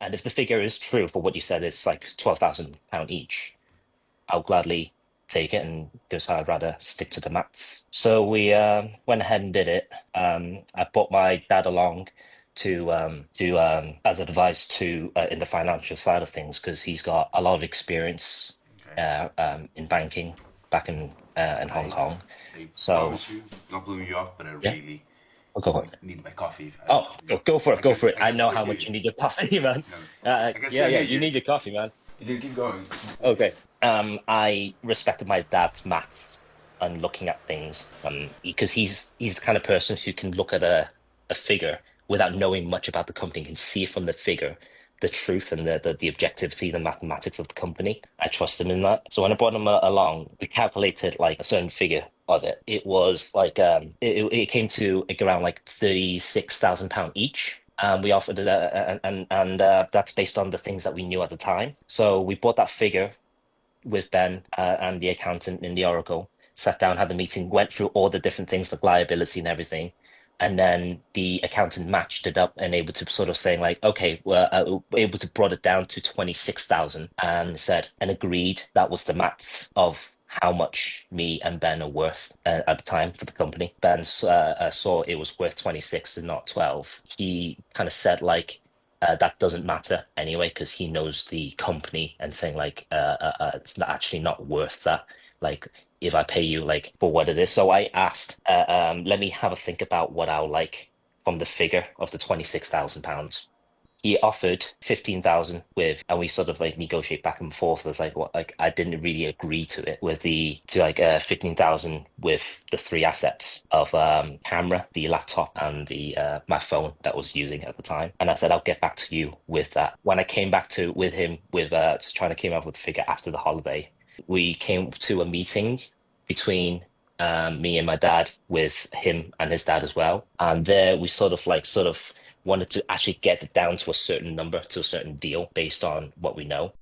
And if the figure is true for what you said, it's like £12,000 each, I'll gladly take it and because I'd rather stick to the maths. So we went ahead and did it. I brought my dad along to as advice to in the financial side of things because he's got a lot of experience Okay. in banking back in Hong I Kong. I So promise you, not blowing you off, but I yeah, really I'll go on. need my coffee. Oh, go for it, go for it. I I can know still how hear much you. you need your coffee, man. No, I can Yeah, still yeah, hear you you. need your coffee, man. You can keep going. I can still hear Okay. I respected my dad's maths and looking at things, because he's the kind of person who can look at a figure without knowing much about the company, can see from the figure the truth and the objectivity, the mathematics of the company. I trust him in that. So when I brought him along, we calculated like a certain figure of it. It was like it came to like, around like £36,000 each. We offered it, and that's based on the things that we knew at the time. So we bought that figure with Ben and the accountant in the Oracle, sat down, had the meeting, went through all the different things like liability and everything. And then the accountant matched it up and able to sort of saying like, okay, we're able to brought it down to 26,000 and said and agreed that was the maths of how much me and Ben are worth at the time for the company. Ben saw it was worth 26 and not 12. He kind of said like, that doesn't matter anyway because he knows the company and saying like it's not actually not worth that like if I pay you like for what it is. So I asked let me have a think about what I'll like from the figure of the £26,000. He offered 15,000 with, and we sort of like negotiate back and forth. It's like what, like I didn't really agree to it with the to like 15,000 with the three assets of camera, the laptop, and the my phone that I was using at the time. And I said I'll get back to you with that. When I came back to with him with trying to came up with the figure after the holiday, we came to a meeting between me and my dad with him and his dad as well. And there we sort of wanted to actually get it down to a certain number, to a certain deal based on what we know.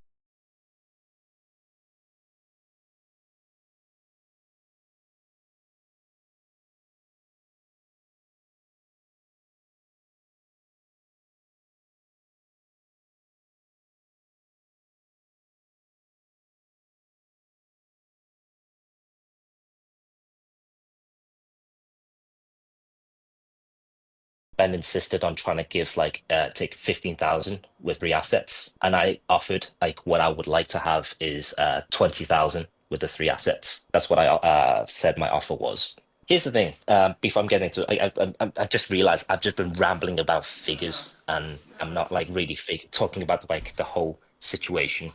Ben insisted on trying to give like take 15,000 with three assets, and I offered like what I would like to have is 20,000 with the three assets. That's what I said my offer was. Here's the thing. Before I'm getting into it, I just realized I've just been rambling about figures, and I'm not like really talking about like the whole situation.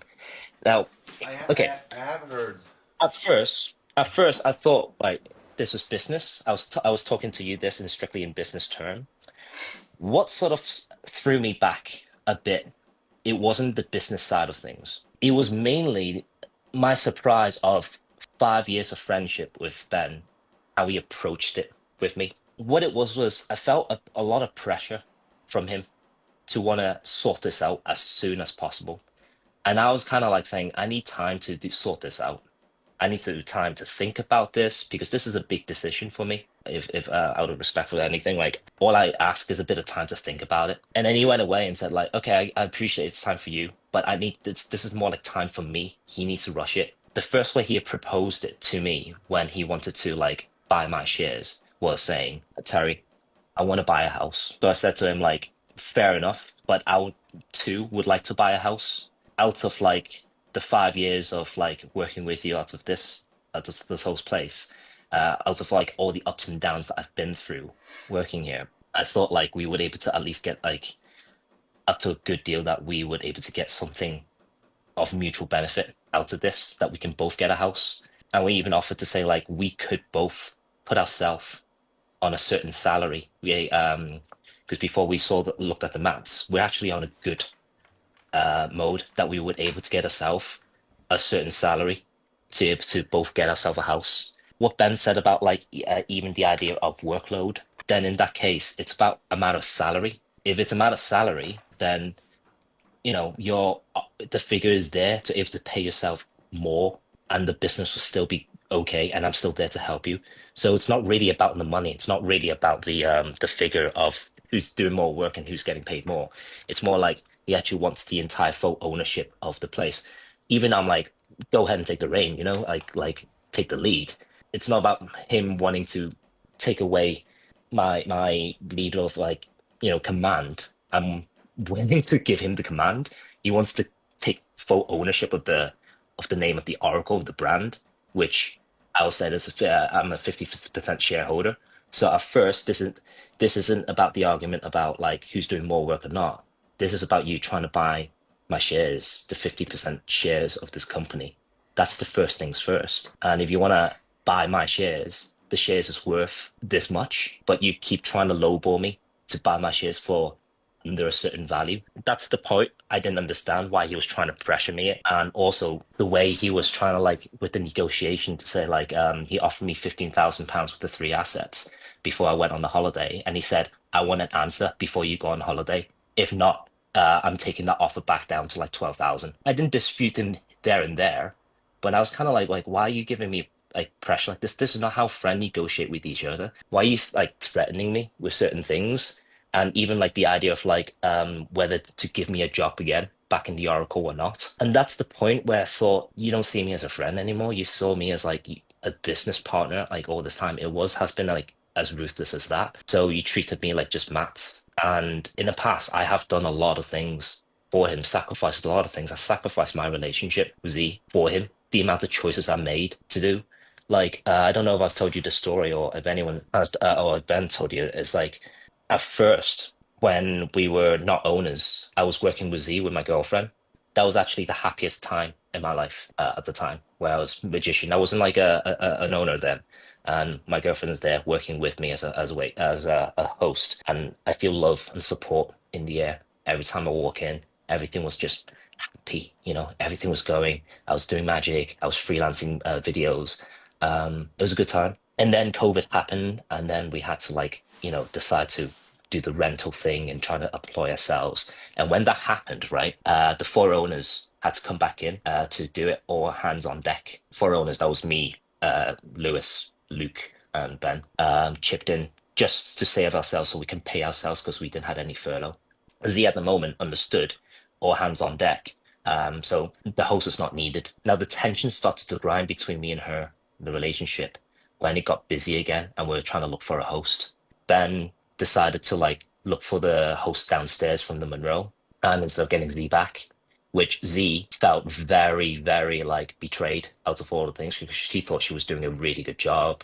Now, okay. I have heard. At first, I thought like this was business. I was talking to you this in strictly in business term. What sort of threw me back a bit, it wasn't the business side of things. It was mainly my surprise of 5 years of friendship with Ben, how he approached it with me. What it was I felt a lot of pressure from him to want to sort this out as soon as possible. And I was kind of like saying, I need time to sort this out. I need to time to think about this because this is a big decision for me. If out of respect for anything, like all I ask is a bit of time to think about it. And then he went away and said, like, okay, I appreciate it's time for you, but I need this. This is more like time for me. He needs to rush it. The first way he had proposed it to me when he wanted to like buy my shares was saying, Terry, I want to buy a house. So I said to him, like, fair enough, but too would like to buy a house out of like the 5 years of like working with you out of this whole place, out of like all the ups and downs that I've been through working here. I thought like we would able to at least get like up to a good deal that we would able to get something of mutual benefit out of this, that we can both get a house. And we even offered to say like we could both put ourselves on a certain salary. We because before we looked at the maths, we're actually on a good mode that we would able to get ourselves a certain salary to be able to both get ourselves a house. What Ben said about like even the idea of workload, then in that case, it's about amount of salary. If it's amount of salary, then your the figure is there to able to pay yourself more, and the business will still be okay, and I'm still there to help you. So it's not really about the money. It's not really about the figure of who's doing more work and who's getting paid more. It's more like he actually wants the entire full ownership of the place. Even I'm like, go ahead and take the reign, like take the lead. It's not about him wanting to take away my lead of like, command. I'm willing to give him the command. He wants to take full ownership of the name of the Oracle, of the brand, which I'll say I'm a 50% shareholder. So at first, this isn't about the argument about like who's doing more work or not. This is about you trying to buy my shares, the 50% shares of this company. That's the first things first. And if you want to buy my shares, the shares is worth this much, but you keep trying to lowball me to buy my shares for under a certain value. That's the point. I didn't understand why he was trying to pressure me, and also the way he was trying to like with the negotiation to say like he offered me £15,000 with the three assets before I went on the holiday, and he said I want an answer before you go on holiday. If not, I'm taking that offer back down to like 12,000. I didn't dispute him there and there, but I was kind of like, why are you giving me like pressure like this? This is not how friends negotiate with each other. Why are you like threatening me with certain things? And even like the idea of like whether to give me a job again back in the Oracle or not. And that's the point where I thought you don't see me as a friend anymore. You saw me as like a business partner like all this time. It has been like as ruthless as that. So you treated me like just maths. And in the past, I have done a lot of things for him, sacrificed a lot of things. I sacrificed my relationship with Z for him, the amount of choices I made to do. Like, I don't know if I've told you the story or if anyone has, or if Ben told you, it's like at first, when we were not owners, I was working with Z with my girlfriend. That was actually the happiest time in my life at the time, where I was magician. I wasn't like an owner then, and my girlfriend's there working with me as a host, and I feel love and support in the air every time I walk in. Everything was just happy, everything was going. I was doing magic. I was freelancing videos. It was a good time. And then COVID happened, and then we had to like, decide to do the rental thing and try to employ ourselves. And when that happened, right, the four owners had to come back in to do it, all hands on deck. Four owners, that was me, Lewis, Luke, and Ben, chipped in just to save ourselves so we can pay ourselves because we didn't have any furlough. Z at the moment understood all hands on deck. So the host is not needed. Now the tension started to grind between me and her, the relationship, when it got busy again and we were trying to look for a host. Ben decided to like look for the host downstairs from the Monroe and instead of getting Z back, which Z felt very, very like betrayed out of all the things because she thought she was doing a really good job.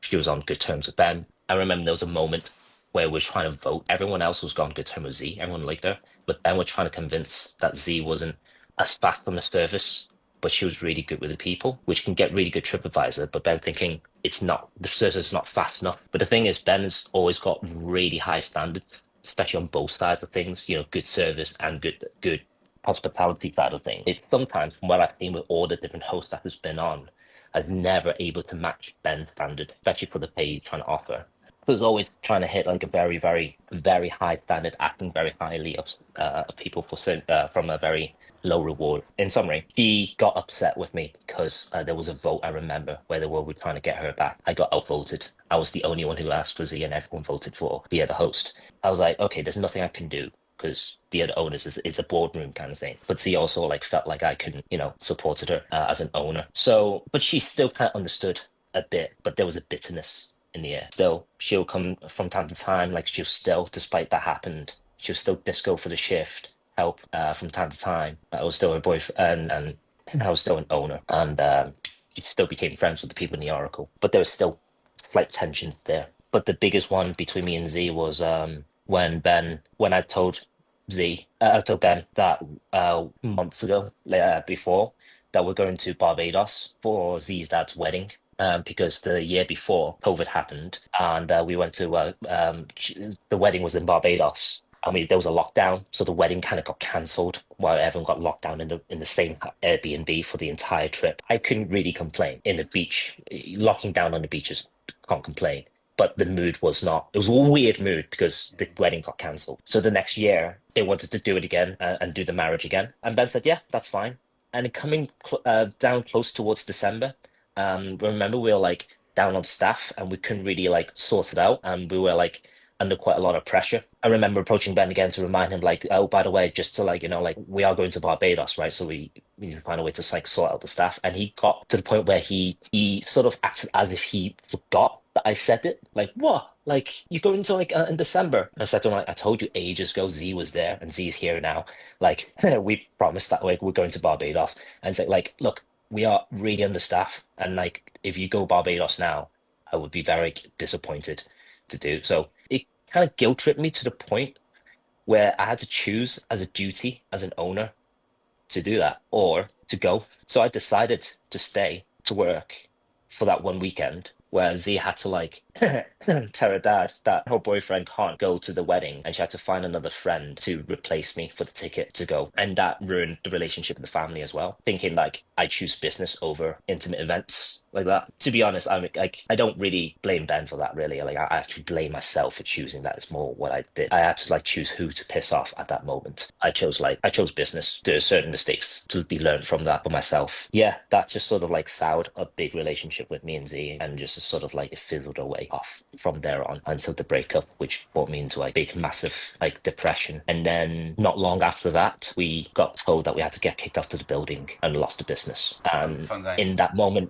She was on good terms with Ben. I remember there was a moment where we were trying to vote. Everyone else was on good terms with Z. Everyone liked her. But Ben was trying to convince that Z wasn't as fast on the surface, but she was really good with the people, which can get really good TripAdvisor. But Ben thinking it's not, the service is not fast enough. But the thing is, Ben has always got really high standards, especially on both sides of things, good service and good hospitality side of things. It's sometimes from what I've seen with all the different hosts that has been on, I've never able to match Ben's standard, especially for the pay he's trying to offer. Was always trying to hit like a very, very, very high standard, acting very highly of people from a very low reward. In summary, she got upset with me because there was a vote, I remember, where they were trying to get her back. I got outvoted. I was the only one who asked for Z and everyone voted for the other host. I was like, okay, there's nothing I can do because the other owners it's a boardroom kind of thing. But Z also like felt like I couldn't, supported her as an owner. So, but she still kind of understood a bit, but there was a bitterness in the air. Still, she'll come from time to time, like she'll still, despite that happened, she'll still disco for the shift, help from time to time. I was still her boyfriend and I was still an owner. And she still became friends with the people in the Oracle. But there was still slight tensions there. But the biggest one between me and Z was when I told I told Ben that months ago, before, that we're going to Barbados for Z's dad's wedding because the year before COVID happened and we went to the wedding was in Barbados. I mean, there was a lockdown, so the wedding kind of got cancelled while everyone got locked down in the same Airbnb for the entire trip. I couldn't really complain. In the beach, locking down on the beaches, can't complain. But the mood was not. It was a weird mood because the wedding got cancelled. So the next year they wanted to do it again and do the marriage again. And Ben said, "Yeah, that's fine." And coming down close towards December. Remember we were like down on staff and we couldn't really like sort it out. And we were like under quite a lot of pressure. I remember approaching Ben again to remind him, like, oh, by the way, just to like, like we are going to Barbados, right? So we need to find a way to like sort out the staff. And he got to the point where he sort of acted as if he forgot that I said it. Like, what? Like, you're going to like in December. And I said to him, like, I told you ages ago, Z was there and Z's here now. Like, we promised that like we're going to Barbados. And it's like, look, we are really understaffed. And like, if you go Barbados now, I would be very disappointed to do. So it kind of guilt tripped me to the point where I had to choose as a duty as an owner to do that or to go. So I decided to stay to work for that one weekend where Z had to like tell her dad that her boyfriend can't go to the wedding and she had to find another friend to replace me for the ticket to go. And that ruined the relationship with the family as well. Thinking like I choose business over intimate events like that. To be honest, I'm like I don't really blame Ben for that really. Like I actually blame myself for choosing that. It's more what I did. I had to like choose who to piss off at that moment. I chose business. There are certain mistakes to be learned from that for myself. Yeah, that just sort of like soured a big relationship with me and Z and just sort of like it fizzled away off from there on until the breakup, which brought me into like big, massive like depression. And then not long after that, we got told that we had to get kicked out of the building and lost the business. And in that moment,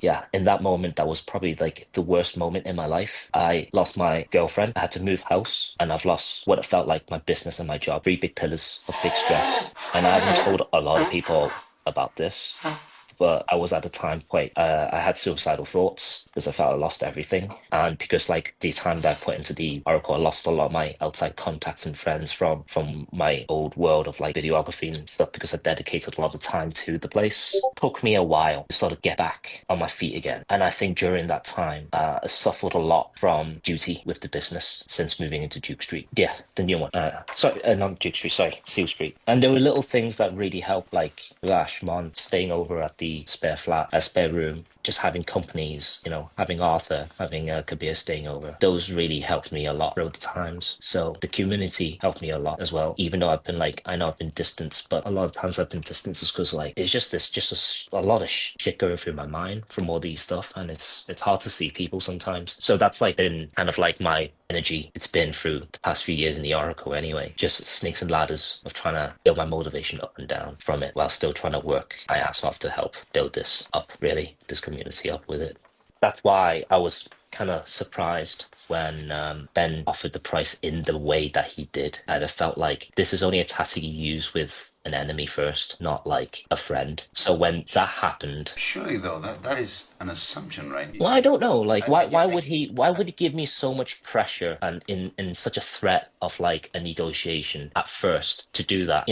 that was probably like the worst moment in my life. I lost my girlfriend. I had to move house, and I've lost what it felt like my business and my job. Three big pillars of big stress. And I haven't told a lot of people about this, but I was at the time quite, I had suicidal thoughts because I felt I lost everything. And because like the time that I put into the Oracle, I lost a lot of my outside contacts and friends from my old world of like videography and stuff because I dedicated a lot of time to the place. It took me a while to sort of get back on my feet again. And I think during that time, I suffered a lot from duty with the business since moving into Duke Street. Yeah, the new one. Not Duke Street, sorry, Seal Street. And there were little things that really helped, like Rash, Mon, staying over at the spare room, just having companies, having Arthur, having Kabir staying over. Those really helped me a lot throughout the times. So the community helped me a lot as well. Even though I know I've been distanced, but a lot of times I've been distanced because like it's just a lot of shit going through my mind from all these stuff, and it's hard to see people sometimes. So that's like been kind of like my energy. It's been through the past few years in the Oracle anyway. Just snakes and ladders of trying to build my motivation up and down from it while still trying to work my ass off to help build this up, really, this community up with it. That's why I was kind of surprised when Ben offered the price in the way that he did. And I felt like this is only a tactic you use with an enemy first, not like a friend. So when that happened, surely though that is an assumption, right? well, I don't know. Like, why would he give me so much pressure and in such a threat of like a negotiation at first to do that?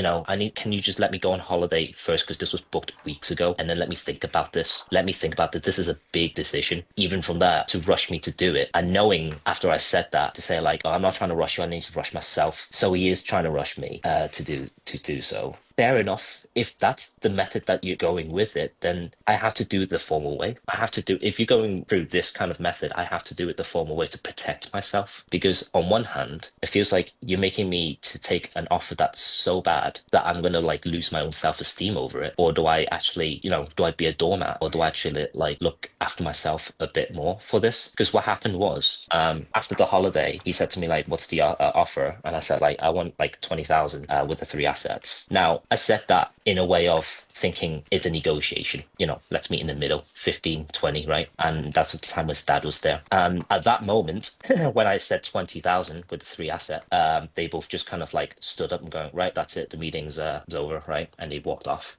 Can you just let me go on holiday first because this was booked weeks ago, and then let me think about this. Let me think about that. This is a big decision. Even from that, to rush me to do it, and knowing after I said that to say like, oh, I'm not trying to rush you. I need to rush myself. So he is trying to rush me to do so. Fair enough. If that's the method that you're going with it, then I have to do it the formal way. If you're going through this kind of method, I have to do it the formal way to protect myself. Because on one hand, it feels like you're making me to take an offer that's so bad that I'm going to like lose my own self-esteem over it. Or do I actually, do I be a doormat? Or do I actually like look after myself a bit more for this? Because what happened was, after the holiday, he said to me like, what's the offer? And I said like, I want like 20,000 with the 3 assets. Now, I said that in a way of thinking it's a negotiation, let's meet in the middle, 15, 20, right? And that's at the time when Dad was there. At that moment, when I said 20,000 with the 3 asset, they both just kind of like stood up and going, right, that's it, the meeting's over, right? And they walked off.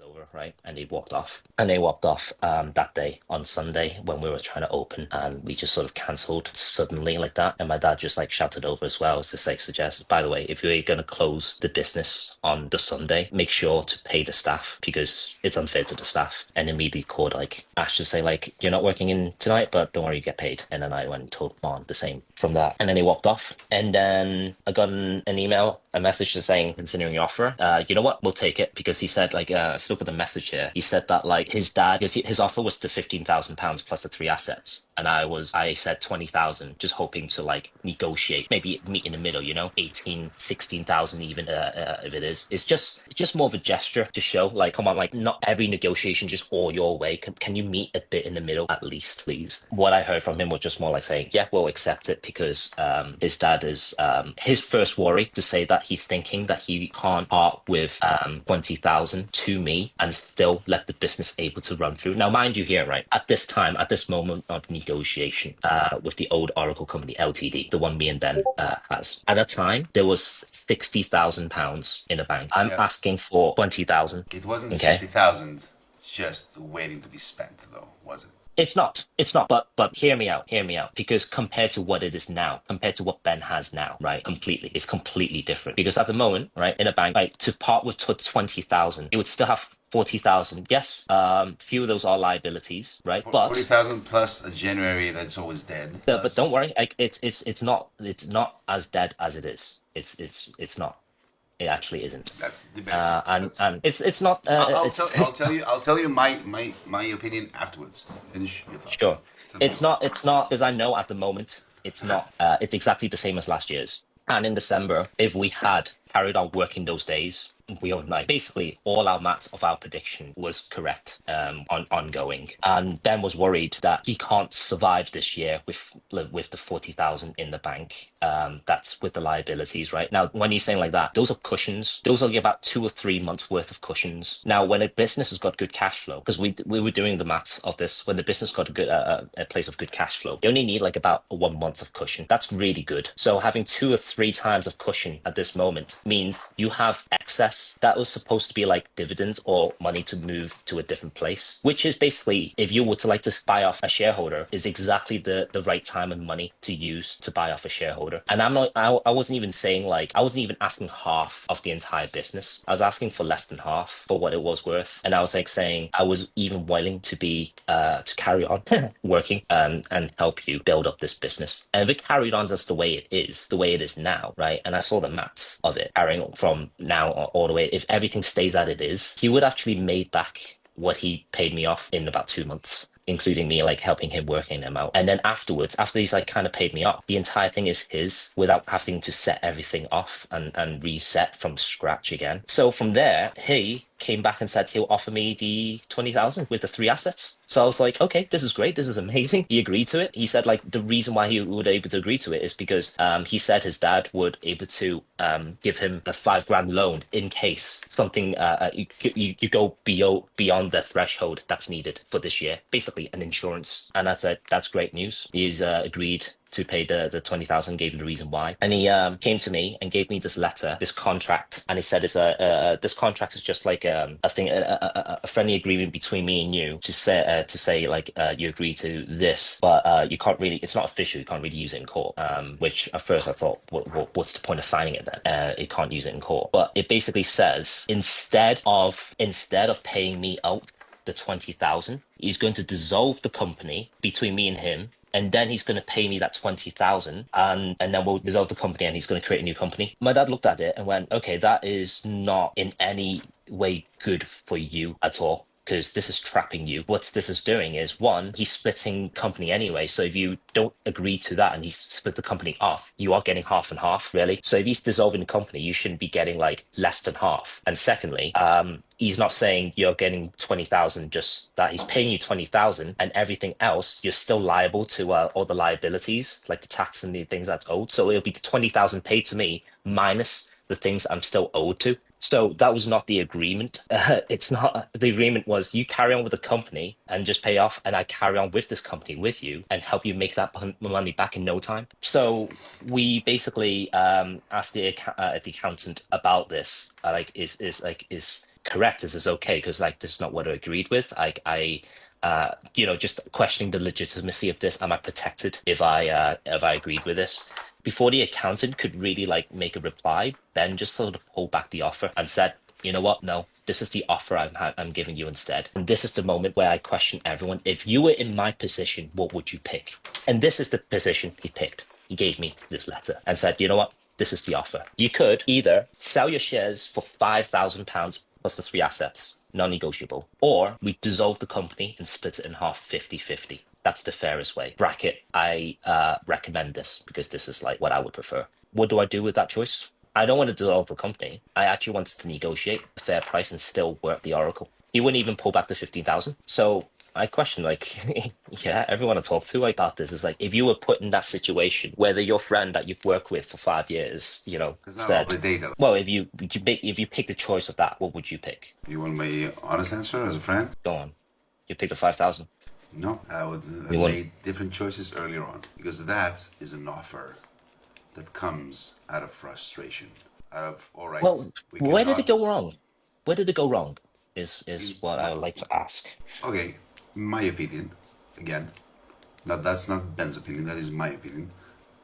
Over, right? And he walked off. And they walked off that day on Sunday when we were trying to open, and we just sort of cancelled suddenly like that. And my dad just like shouted over as well, as to like suggest, by the way, if you're going to close the business on the Sunday, make sure to pay the staff because it's unfair to the staff. And immediately called like Ash to say like, you're not working in tonight, but don't worry, you get paid. And then I went and told Mon the same from that. And then he walked off. And then I got an email, a message just saying, considering your offer, you know what, we'll take it, because he said like, I spoke with the message here. He said that like his dad, his offer was to £15,000 plus the three assets. And I said 20,000, just hoping to like negotiate, maybe meet in the middle, 18, 16,000 even, if it is. It's just more of a gesture to show like, come on, like not every negotiation just all your way. Can you meet a bit in the middle at least, please? What I heard from him was just more like saying, yeah, we'll accept it because his dad is his first worry to say that he's thinking that he can't part with 20,000 to me and still let the business able to run through. Now, mind you here, right, at this time, at this moment of negotiation with the old Oracle company, LTD, the one me and Ben has, at that time, there was £60,000 in the bank. I'm asking for 20,000. It wasn't Okay. 60,000 just waiting to be spent, though, was it? It's not. It's not. But hear me out. Hear me out. Because compared to what it is now, compared to what Ben has now, right? It's completely different. Because at the moment, right, in a bank, like to part with 20,000, it would still have 40,000. Yes. Few of those are liabilities, right? But 40,000 plus a January that's always dead. but don't worry. Like it's not as dead as it is. It's not. It actually isn't. That debate. And it's not. I'll tell you my opinion afterwards. Finish your thought. Sure. It's not because I know at the moment it's not it's exactly the same as last year's. And in December, if we had carried on working those days, we owned like basically all our maths of our prediction was correct ongoing. And Ben was worried that he can't survive this year with the 40,000 in the bank. That's with the liabilities, right? Now, when you're saying like that, those are cushions. Those are about 2 or 3 months worth of cushions. Now, when a business has got good cash flow, because we were doing the maths of this, when the business got a good a place of good cash flow, you only need like about 1 month of cushion. That's really good. So having 2 or 3 times of cushion at this moment means you have excess that was supposed to be like dividends or money to move to a different place, which is basically if you were to like to buy off a shareholder, is exactly the right time and money to use to buy off a shareholder. And I wasn't even saying like, I wasn't even asking half of the entire business. I was asking for less than half for what it was worth. And I was like saying I was even willing to be to carry on working and help you build up this business. And if it carried on just the way it is now, right? And I saw the maths of it carrying on from now all the way. If everything stays as it is, he would actually made back what he paid me off in about 2 months, including me like helping him working them out. And then afterwards, after he's like kind of paid me off, the entire thing is his without having to set everything off and reset from scratch again. So from there, he came back and said he'll offer me the 20,000 with the 3 assets. So I was like, okay, this is great. This is amazing. He agreed to it. He said like the reason why he would able to agree to it is because he said his dad would able to give him a 5 grand loan in case something you go beyond the threshold that's needed for this year, basically an insurance. And I said that's great news. He's agreed to pay the 20,000, gave him the reason why. And he came to me and gave me this letter, this contract, and he said it's this contract is just like a thing, a friendly agreement between me and you to say like you agree to this, but you can't really, it's not official, you can't really use it in court. Which at first I thought, what's the point of signing it then? It can't use it in court. But it basically says instead of paying me out the 20,000, he's going to dissolve the company between me and him. And then he's going to pay me that 20,000 and then we'll dissolve the company and he's going to create a new company. My dad looked at it and went, okay, that is not in any way good for you at all, because this is trapping you. What this is doing is, one, he's splitting company anyway. So if you don't agree to that and he's split the company off, you are getting half and half, really. So if he's dissolving the company, you shouldn't be getting like less than half. And secondly, he's not saying you're getting 20,000, just that he's paying you 20,000 and everything else, you're still liable to all the liabilities, like the tax and the things that's owed. So it'll be the 20,000 paid to me minus the things I'm still owed to. So that was not the agreement. It's not, the agreement was you carry on with the company and just pay off, and I carry on with this company with you and help you make that money back in no time. So we basically asked the accountant about this, is correct, is this okay? Because like this is not what I agreed with. I just questioning the legitimacy of this. Am I protected if I agreed with this? Before the accountant could really like make a reply, Ben just sort of pulled back the offer and said, you know what? No, this is the offer I'm giving you instead. And this is the moment where I question everyone. If you were in my position, what would you pick? And this is the position he picked. He gave me this letter and said, you know what? This is the offer. You could either sell your shares for £5,000 plus the 3 assets, non-negotiable. Or we dissolve the company and split it in half 50-50. That's the fairest way. Bracket, I recommend this because this is like what I would prefer. What do I do with that choice? I don't want to dissolve the company. I actually wanted to negotiate a fair price and still work the Oracle. He wouldn't even pull back the 15,000. So I question, like, yeah, everyone I talk to like about this is like, if you were put in that situation, whether your friend that you've worked with for 5 years, It's not all said, the data. well, if you pick the choice of that, what would you pick? You want my honest answer as a friend? Go on, you pick the 5,000. No, I would You have wouldn't. made different choices earlier on because that is an offer that comes out of frustration. Out of all right, Well, we where did it cannot. go wrong? Where did it go wrong? Is what I would like to ask. Okay, my opinion, again. Now that's not Ben's opinion. That is my opinion.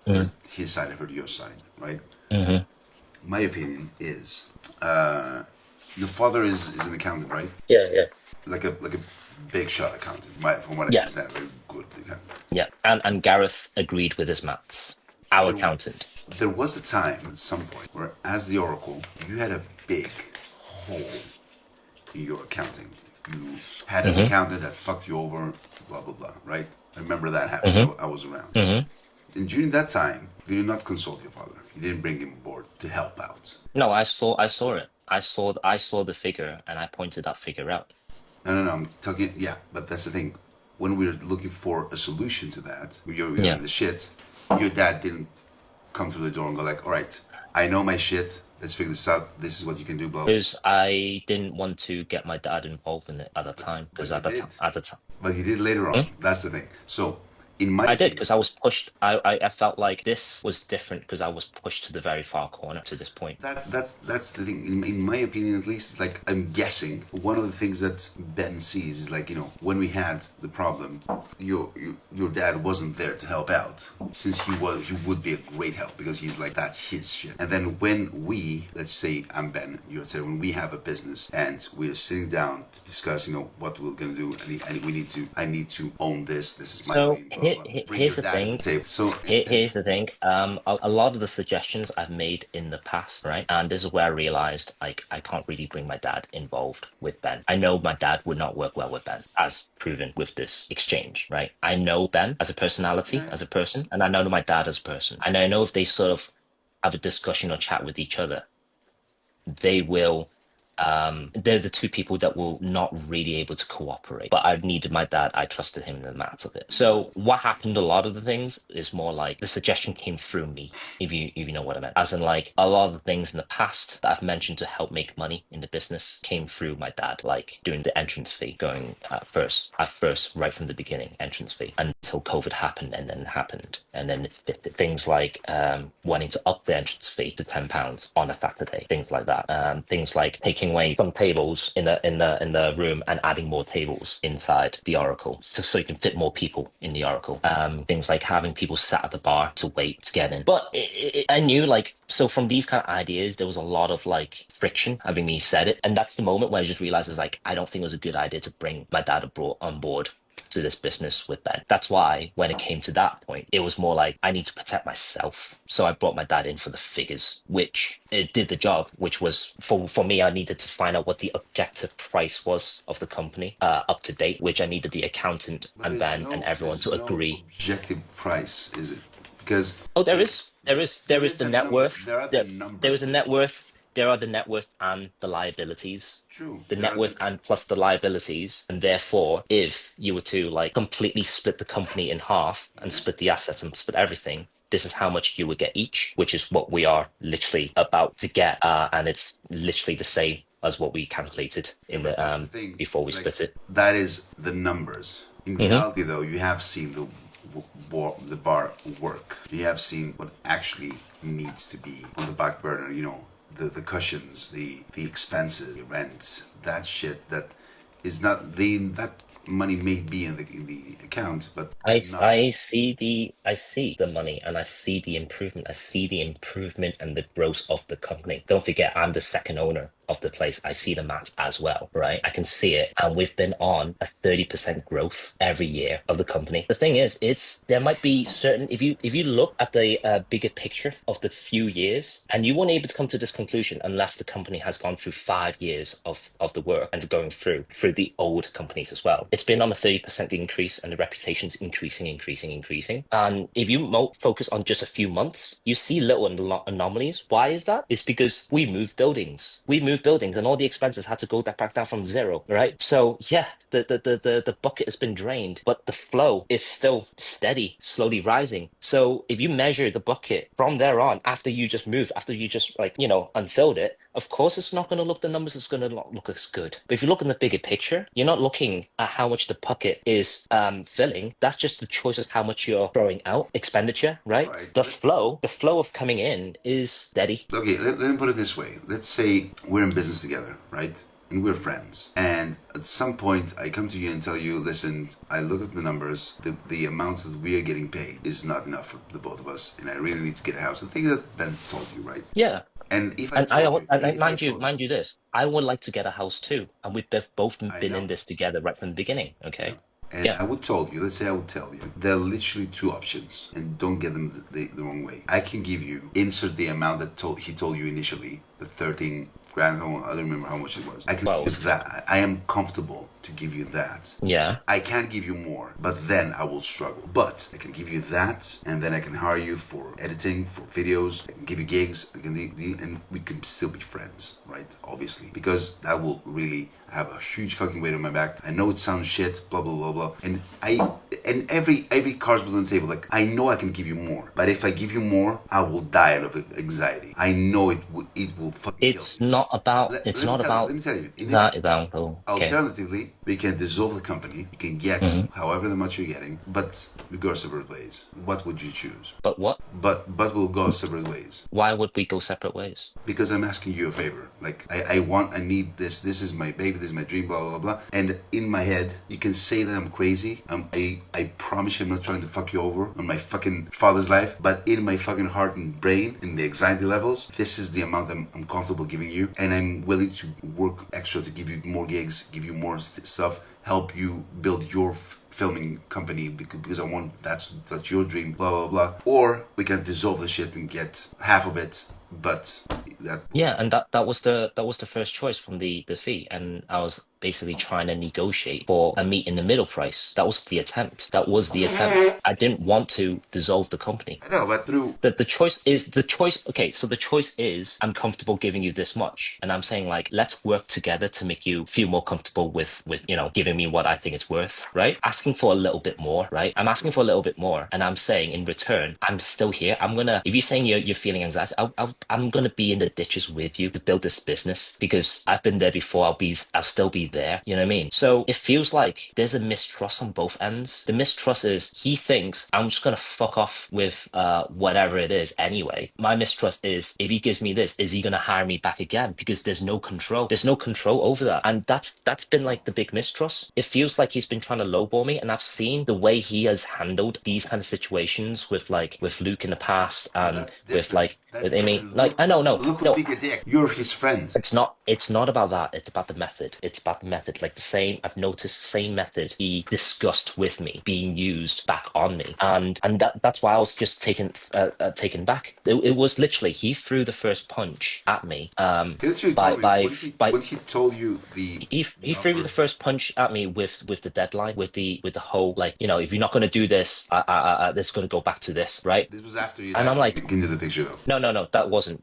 Mm-hmm. Heard his side. I heard your side. Right. Mm-hmm. My opinion is your father is an accountant, right? Yeah, yeah, Like a big shot accountant. From what I yeah, understand, very good accountant. yeah. And Gareth agreed with his maths. Our There, accountant. there was a time at some point where, as the Oracle, you had a big hole in your accounting. You had an Mm-hmm. accountant that fucked you over, blah blah blah. Right? I remember that happened. Mm-hmm. I was around. Mm-hmm. And during that time, you did not consult your father. You didn't bring him aboard to help out. No, I saw it. I saw the figure, and I pointed that figure out. No, no, no. I'm talking. Yeah, but that's the thing. When we're looking for a solution to that, you're Yeah. in the shit. Your dad didn't come through the door and go like, "All right, I know my shit. Let's figure this out. This is what you can do." Blah. Because I didn't want to get my dad involved in it at the time. But Because you at the did. time, at the time, But he did later on. That's the thing. So, in my I did opinion, because I was pushed. I felt like this was different because I was pushed to the very far corner to this point. that's the thing. In my opinion, at least, like I'm guessing, one of the things that Ben sees is like when we had the problem, your dad wasn't there to help out. Since he would be a great help because he's like that's his shit. And then when we, let's say I'm Ben, you're say when we have a business and we're sitting down to discuss, what we're gonna do, and I need to own this. This is my So dream. Blah blah. Bring here's your the dad at the thing. table. So Here's the thing. A lot of the suggestions I've made in the past, right? And this is where I realized like I can't really bring my dad involved with Ben. I know my dad would not work well with Ben, as proven with this exchange, right? I know Ben as a personality, yeah, as a person, and I know my dad as a person. And I know if they sort of have a discussion or chat with each other, they will they're the two people that will not really able to cooperate. But I needed my dad. I trusted him in the matter of it. So what happened? A lot of the things is more like the suggestion came through me. If you know what I meant, as in like a lot of the things in the past that I've mentioned to help make money in the business came through my dad. Like doing the entrance fee, going at first right from the beginning entrance fee until COVID happened and then happened, and then things like wanting to up the entrance fee to £10 on a Saturday, things like that. Things like taking away some tables in the room and adding more tables inside the Oracle, so you can fit more people in the Oracle. Things like having people sat at the bar to wait to get in. But I knew like so from these kind of ideas, there was a lot of like friction having me said it, and that's the moment where I just realized it's like I don't think it was a good idea to bring my dad abroad on board to this business with Ben. That's why when it came to that point, it was more like I need to protect myself. So I brought my dad in for the figures, which it did the job, which was for me, I needed to find out what the objective price was of the company up to date, which I needed the accountant but and Ben and everyone there's to no agree. objective price, is it? Because Oh, there is the a net number. worth. There are the There is numbers. a net worth. There are the net worth and the liabilities. True. The There net are worth the and plus the liabilities, and therefore, if you were to like completely split the company in half and split the assets and split everything, this is how much you would get each, which is what we are literally about to get, and it's literally the same as what we calculated in but the that's the thing. before we It's like split it. that is the numbers. In Hmm. reality, though, you have seen the bar work. You have seen what actually needs to be on the back burner. The cushions, the expenses, the rent, that shit that is not that money may be in the account, but not. I see the money and I see the improvement. I see the improvement and the growth of the company. Don't forget, I'm the second owner. of the place, I see the maths as well, right? I can see it. And we've been on a 30% growth every year of the company. The thing is, there might be certain, if you look at the bigger picture of the few years, and you won't able to come to this conclusion unless the company has gone through 5 years of the work and going through the old companies as well. It's been on a 30% increase and the reputation's increasing. And if you focus on just a few months, you see little anomalies. Why is that? It's because we moved buildings. We moved buildings and all the expenses had to go back down from zero, right? So yeah, the bucket has been drained, but the flow is still steady, slowly rising. So if you measure the bucket from there on, after you just moved, after you just like, unfilled it, of course it's not going to look, the numbers is going to look as good. But if you look in the bigger picture, you're not looking at how much the bucket is filling. That's just the choices how much you're throwing out, expenditure, right? Right. The flow of coming in is steady. Okay, let me put it this way. Let's say we're in business together, right? And we're friends. And at some point, I come to you and tell you, listen, I look at the numbers, the amounts that we are getting paid is not enough for the both of us, and I really need to get a house. The thing that Ben told you, right? Yeah. And if I And told you, and if I mind you this, I would like to get a house too. And we've both I been know. in this together right from the beginning, Yeah. okay? And Yeah. I would told you, let's say I would tell you, there are literally two options, and don't get them the wrong way. I can give you, insert the amount that he told you initially, the 13 grand, I don't remember how much it was. I can give you 12. that. I am comfortable to give you that. Yeah. I can't give you more, but then I will struggle. But I can give you that, and then I can hire you for editing, for videos. I can give you gigs, and we can still be friends, right? Obviously, because that will really have a huge fucking weight on my back. I know it sounds shit, blah blah blah blah, and every card's on the table. Like I know I can give you more, but if I give you more, I will die out of anxiety. I know it will fucking kill It's me. not about Let, it's let me not tell you. about Let me tell you. that example. Okay. Alternatively, we can dissolve the company. You can get however much you're getting, but we go separate ways. What would you choose? But what? But we'll go separate ways Why would we go separate ways? because I'm asking you a favor. Like I need this. This is my baby. This is my dream. Blah blah blah. And in my head, you can say that I'm crazy. I promise you, I'm not trying to fuck you over on my fucking father's life. But in my fucking heart and brain, in the anxiety levels, this is the amount I'm comfortable giving you, and I'm willing to work extra to give you more gigs, give you more stuff, help you build your filming company because I want that's your dream, blah blah blah. Or we can dissolve the shit and get half of it, but that Yeah, and that was the first choice from the fee, and I was basically trying to negotiate for a meet in the middle price. That was the attempt. That was the attempt. I didn't want to dissolve the company. I know, but through The choice is the choice. Okay, so the choice is I'm comfortable giving you this much, and I'm saying like let's work together to make you feel more comfortable with giving me what I think it's worth, right? Asking for a little bit more, right? I'm asking for a little bit more, and I'm saying in return I'm still here. I'm gonna if you're saying you're feeling anxiety, I'm gonna be in the ditches with you to build this business because I've been there before. I'll still be there. You know what I mean? So it feels like there's a mistrust on both ends. The mistrust is he thinks I'm just gonna fuck off with whatever it is anyway. My mistrust is if he gives me this, is he gonna hire me back again? Because there's no control. There's no control over that. And that's been like the big mistrust. It feels like he's been trying to lowball me, and I've seen the way he has handled these kind of situations with Luke in the past and that's with different. That's with Amy. different. Like I know, no, Look no. who's big a dick. You're his friend. It's not about that. It's about the method. It's about the method. Like the same, I've noticed the same method he discussed with me being used back on me, and that's why I was just taken back. It was literally he threw the first punch at me. He literally By told me by by when he told you the he threw offer. the first punch at me with the deadline, with the whole like if you're not going to do this, it's going to go back to this, right? This was after you And I'm like, get into the picture though. no, that wasn't.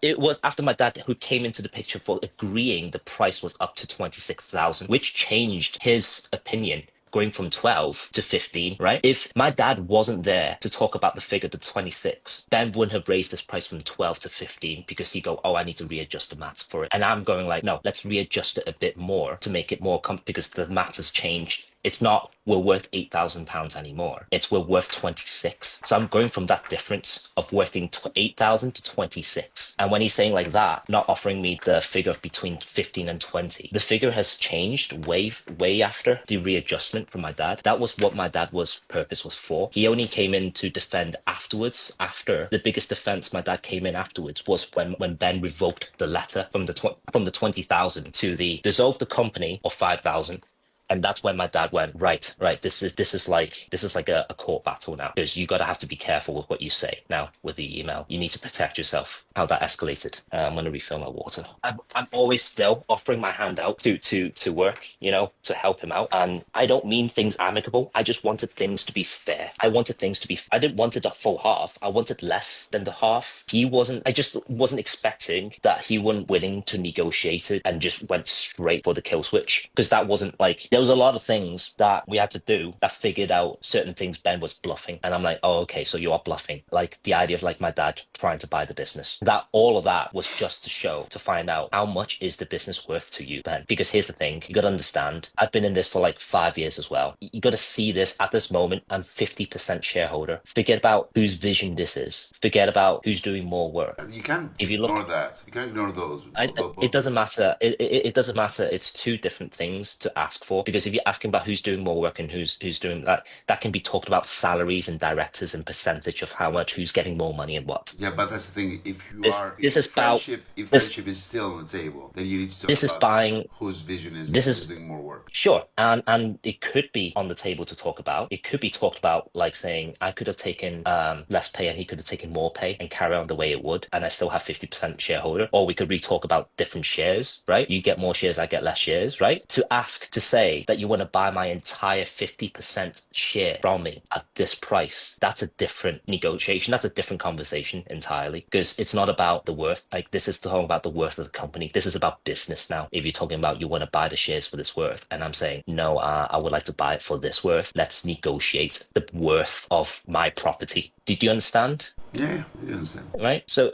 It was after my dad, who came into the picture for agreeing the price was up to 26,000, which changed his opinion. Going from 12 to 15, right? If my dad wasn't there to talk about the figure to 26, Ben wouldn't have raised this price from 12 to 15 because he'd go, oh, I need to readjust the maths for it. And I'm going like, no, let's readjust it a bit more to make it more because the maths has changed It's not we're worth £8,000 anymore. It's we're worth 26. So I'm going from that difference of worthing 8,000 to 26. And when he's saying like that, not offering me the figure of between 15 and 20, the figure has changed way after the readjustment from my dad. That was what my dad was purpose was for. He only came in to defend afterwards. After the biggest defense my dad came in afterwards was when Ben revoked the letter from the 20,000 to the dissolve the company of 5,000. And that's when my dad went, right, this is like a court battle now, because you gotta have to be careful with what you say now with the email. You need to protect yourself. How that escalated. I'm gonna refill my water. I'm always still offering my hand out to work, to help him out. And I don't mean things amicable. I just wanted things to be fair. I didn't want it a full half. I wanted less than the half. I just wasn't expecting that he wasn't willing to negotiate it and just went straight for the kill switch. Because that wasn't like, there was a lot of things that we had to do that figured out certain things Ben was bluffing. And I'm like, oh, okay, so you are bluffing. Like the idea of like my dad trying to buy the business. All of that was just to find out how much is the business worth to you, Ben. Because here's the thing, you got to understand, I've been in this for like 5 years as well. You got to see this at this moment. I'm 50% shareholder. Forget about whose vision this is. Forget about who's doing more work. You can't If you look, ignore that. You can't ignore those. it doesn't matter. It doesn't matter. It's two different things to ask for. Because if you're asking about who's doing more work and who's doing that can be talked about salaries and directors and percentage of how much, who's getting more money and what. Yeah, but that's the thing. If friendship is still on the table, then you need to talk about whose vision is who's doing more work. Sure, and it could be on the table to talk about. It could be talked about like saying I could have taken less pay and he could have taken more pay and carry on the way it would, and I still have 50% shareholder. Or we could re-talk about different shares, right? You get more shares, I get less shares, right? To ask to say that you want to buy my entire 50% share from me at this price, that's a different negotiation. That's a different conversation entirely, because it's not about the worth. Like, this is talking about the worth of the company. This is about business now. If you're talking about you want to buy the shares for this worth, and I'm saying, no, I would like to buy it for this worth. Let's negotiate the worth of my property. Did you understand? Yeah, I understand. Right? So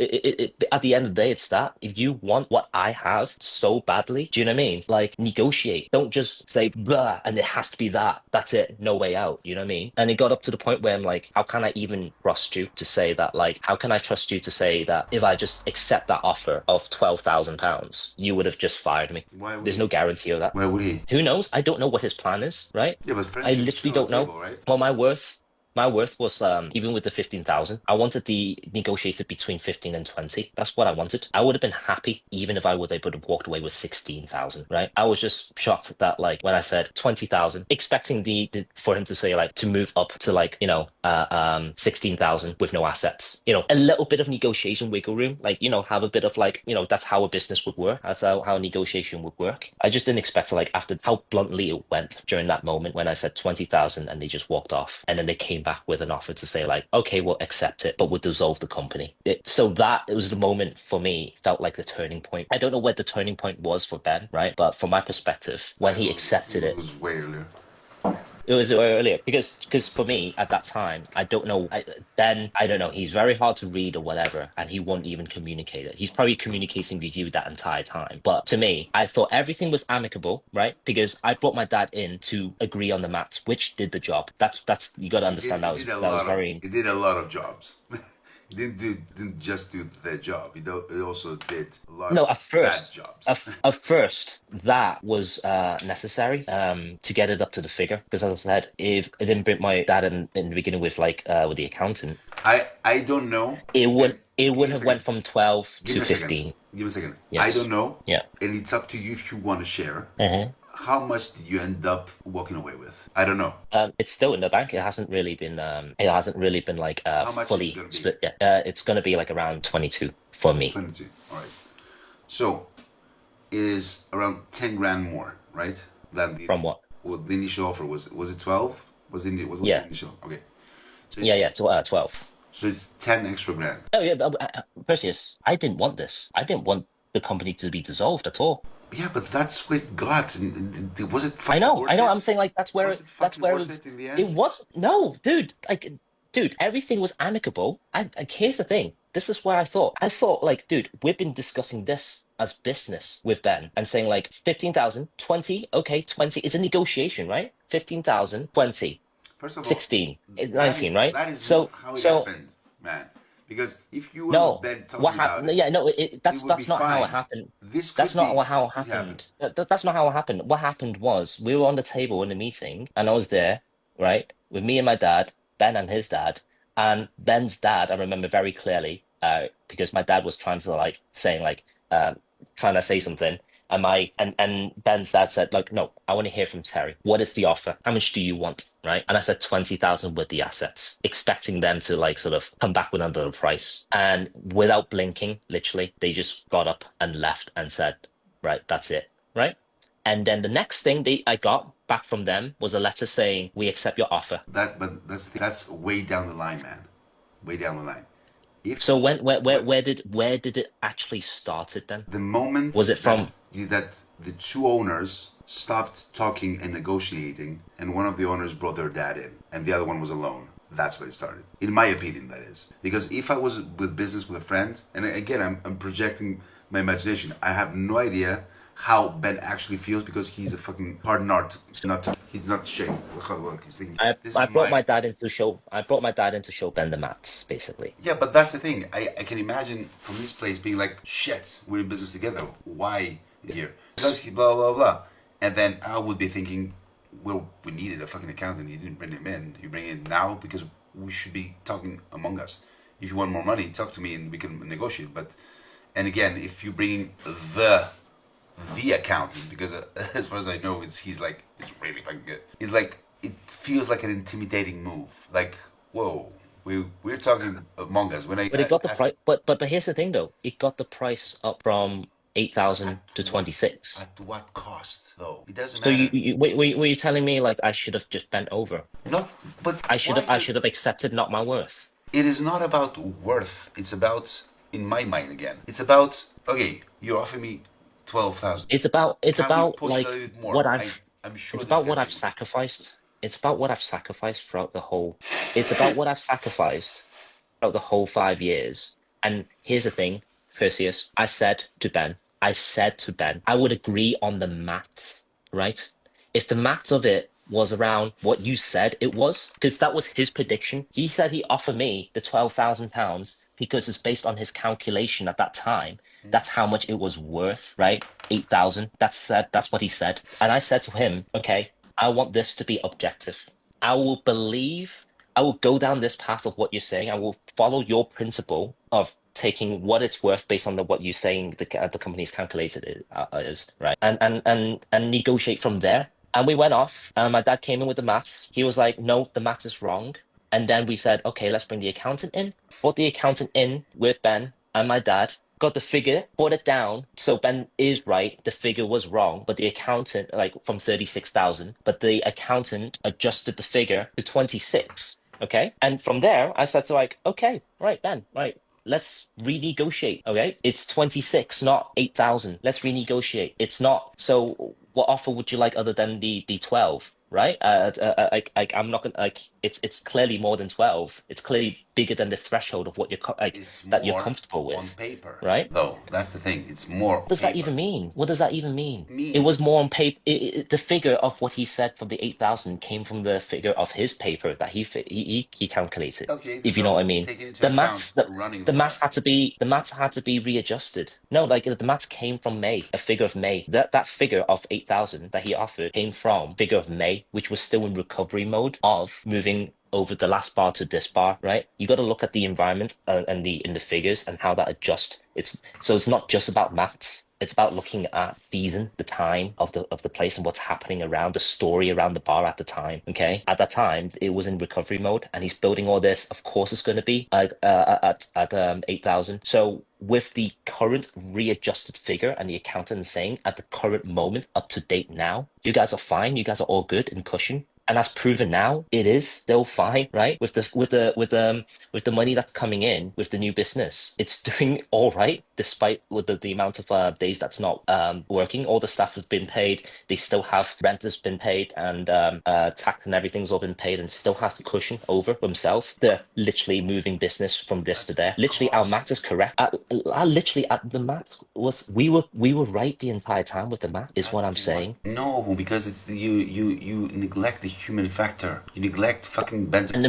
at the end of the day, it's that. If you want what I have so badly, do you know what I mean? Like, negotiate. Don't just say, blah, and it has to be that. That's it. No way out. You know what I mean? And it got up to the point where I'm like, how can I even trust you to say that? Like, how can I trust you to say that if I just accept that offer of £12,000, you would have just fired me? There's no guarantee of that. Why would he? Who knows? I don't know what his plan is, right? Yeah, but I literally don't know. Right? Well, my worth was even with the 15,000. I wanted the negotiated between 15 and 20. That's what I wanted. I would have been happy even if I would have walked away with 16,000. Right? I was just shocked that like when I said 20,000, expecting for him to say like to move up to like 16,000 with no assets. A little bit of negotiation wiggle room. Like have a bit of like that's how a business would work. That's how a negotiation would work. I just didn't expect to like after how bluntly it went during that moment when I said 20,000 and they just walked off, and then they came back with an offer to say like, okay, we'll accept it, but we'll dissolve the company. So that it was the moment for me, felt like the turning point. I don't know where the turning point was for Ben, right? But from my perspective, when he accepted it was way earlier. It was earlier because for me at that time, I don't know. Ben, I don't know. He's very hard to read or whatever, and he won't even communicate it. He's probably communicating with you that entire time. But to me, I thought everything was amicable, right? Because I brought my dad in to agree on the maths, which did the job. That's you got to understand. He did a lot of jobs. He didn't just do the job. He also did a lot of bad jobs. At first, that was necessary to get it up to the figure. Because as I said, if I didn't bring my dad in the beginning with with the accountant, I don't know. It would have went from 12 to 15. Give me a second. Yes. I don't know. Yeah. And it's up to you if you want to share. Mm-hmm. How much did you end up walking away with? I don't know. It's still in the bank. It hasn't really been. Like fully split yet. It's going to be like around 22 for me. 22. All right. So it is around 10 grand more, right? From what? Well, the initial offer was it 12? Was the initial? Okay. So 12. So it's 10 extra grand. Oh yeah, Perseus. I didn't want this. I didn't want the company to be dissolved at all. Yeah, but that's what it got. And was it? I know. I'm saying like that's where it was. In the end? It was no, dude. Dude, everything was amicable. Here's the thing. this is where I thought like, dude, we've been discussing this as business with Ben and saying like 15,000, 20, okay, 20 is a negotiation, right? 15,000, 20, First of all, 16, 19, right? that is not So, how it so happened, man. Because if you were no, Ben what talking about happened? it, Yeah, no, it would be that's not how it fine. happened. This That's could not be, how it it could happen. happened. That's not how it happened. What happened was we were on the table in the meeting, and I was there, right, with me and my dad, Ben and his dad, and Ben's dad. I remember very clearly, because my dad was trying to like saying like, trying to say something, and and Ben's dad said, like, no, I want to hear from Terry. What is the offer? How much do you want? Right? And I said 20,000 with the assets, expecting them to like sort of come back with another price. And without blinking, literally, they just got up and left and said, right, that's it. Right? And then the next thing I got back from them was a letter saying, we accept your offer. But that's way down the line, man. Way down the line. If So when, where did it actually started then? the Was moment it that from the two owners stopped talking and negotiating, and one of the owners brought their dad in, and the other one was alone. That's where it started, in my opinion. That is because if I was with business with a friend, and again, I'm projecting my imagination. I have no idea how Ben actually feels because he's a fucking hard not he's not shame. He's thinking this is my. I brought my dad in to show Ben the mats, basically. Yeah, but that's the thing. I can imagine from this place being like, shit, we're in business together. Why here? Because he blah, blah, blah. And then I would be thinking, well, we needed a fucking accountant. You didn't bring him in. You bring him now because we should be talking among us. If you want more money, talk to me and we can negotiate. But, and again, if you bring the accountant, because as far as I know, he's like, it's really fucking good. It's like, it feels like an intimidating move. Like, whoa, we're talking among us. When But it got the asked, price. But here's the thing, though. It got the price up from at 8,000 to what 26. at what cost though? It doesn't So matter. were you telling me like I should have just bent over? Not, but why I did should have accepted not my worth. it is not about worth. It's about, in my mind again. It's about okay. You offer me 12,000. It's Can we about push it a like little bit more? what I'm sure it's this about can what be. I've sacrificed. It's about what I've sacrificed throughout the whole. It's about what I've sacrificed throughout the whole 5 years. And here's the thing, Perseus. I said to Ben, I would agree on the maths, right? If the maths of it was around what you said it was, because that was his prediction. He said he offered me the £12,000 because it's based on his calculation at that time. That's how much it was worth, right? 8,000. That's what he said. And I said to him, okay, I want this to be objective. I will believe, I will go down this path of what you're saying. I will follow your principle of taking what it's worth based on what you're saying the company's calculated is, right? And negotiate from there. And we went off, and my dad came in with the maths. He was like, no, the math is wrong. And then we said, okay, let's bring the accountant in. Brought the accountant in with Ben and my dad, got the figure, brought it down. So Ben is right, the figure was wrong, but the accountant, like from 36,000, but the accountant adjusted the figure to 26. Okay. And from there, I said to like, okay, right, Ben, right. Let's renegotiate. Okay. It's 26, not 8,000. Let's renegotiate. It's not. So what offer would you like other than the 12? Right? I'm not gonna like. It's clearly more than 12. It's clearly bigger than the threshold of what It's that you're more comfortable on with, paper, right? though. That's the thing. It's more What on does that paper. even mean? What does that even mean? It Means was more on paper. The figure of what he said from the 8,000 came from the figure of his paper that he calculated. okay, If you know what so I mean. taking into The account maths running the the bar. maths had to be readjusted. No, like the maths came from May, a figure of May. That figure of 8,000 that he offered came from figure of May, which was still in recovery mode of moving over the last bar to this bar, right? You got to look at the environment and the in the figures and how that adjusts. It's not just about maths. It's about looking at season, the time of the place and what's happening around the story around the bar at the time. Okay, at that time it was in recovery mode, and he's building all this. Of course, it's going to be at 8,000. So with the current readjusted figure and the accountant saying at the current moment up to date now, you guys are fine. You guys are all good and cushion. And as proven now, it is still fine, right? With the money that's coming in with the new business, it's doing all right despite with the amount of days that's not working. All the staff has been paid. They still have rent has been paid, and tax and everything's all been paid, and still have the cushion over themselves. They're literally moving business from this to there. Literally, our math Cost. is correct. Literally, at the math was we were right the entire time with the math. Is what I'm saying. No, because it's you neglect the human factor. You neglect fucking Ben's anxiety.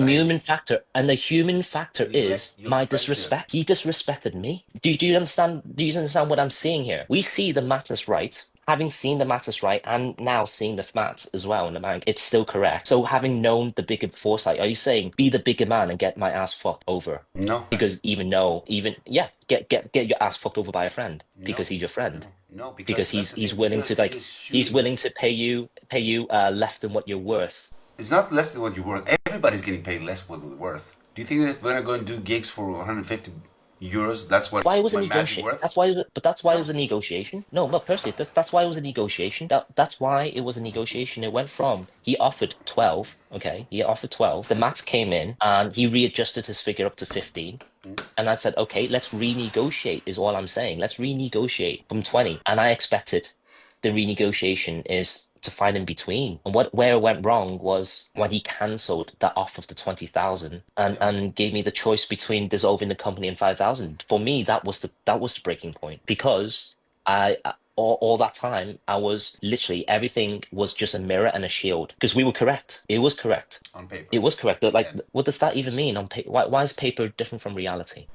And the human factor You neglect is your my friendship. disrespect. He disrespected me. Do you understand? Do you understand what I'm seeing here? We see the matters right. Having seen the matters right, and now seeing the maths as well in the bank, it's still correct. So having known the bigger foresight, are you saying be the bigger man and get my ass fucked over? No, Because even yeah, get your ass fucked over by a friend because no, he's your friend. no. Because Because that's he's the he's thing. willing Because to you like he's assume willing to pay you less than what you're worth. it's not less than what you're worth. Everybody's getting paid less what they're worth. Do you think that if we're gonna go and do gigs for 150 euros, that's what Why it was a my magic negotiation. worth? But that's why it No, was a negotiation. No, but Percy, that's why it was a negotiation. That's why it was a negotiation. It went from he offered 12, okay, he offered 12. The Mats came in and he readjusted his figure up to 15. And I said, okay, let's renegotiate, is all I'm saying. Let's renegotiate from 20. And I expected the renegotiation is to find in between. And where it went wrong was when he cancelled that offer of the 20,000 and gave me the choice between dissolving the company and 5,000. For me, that was the breaking point because all that time I was literally everything was just a mirror and a shield because we were correct. It was correct. on paper. It was correct. But like, Yeah. what does that even mean on paper? Why is paper different from reality?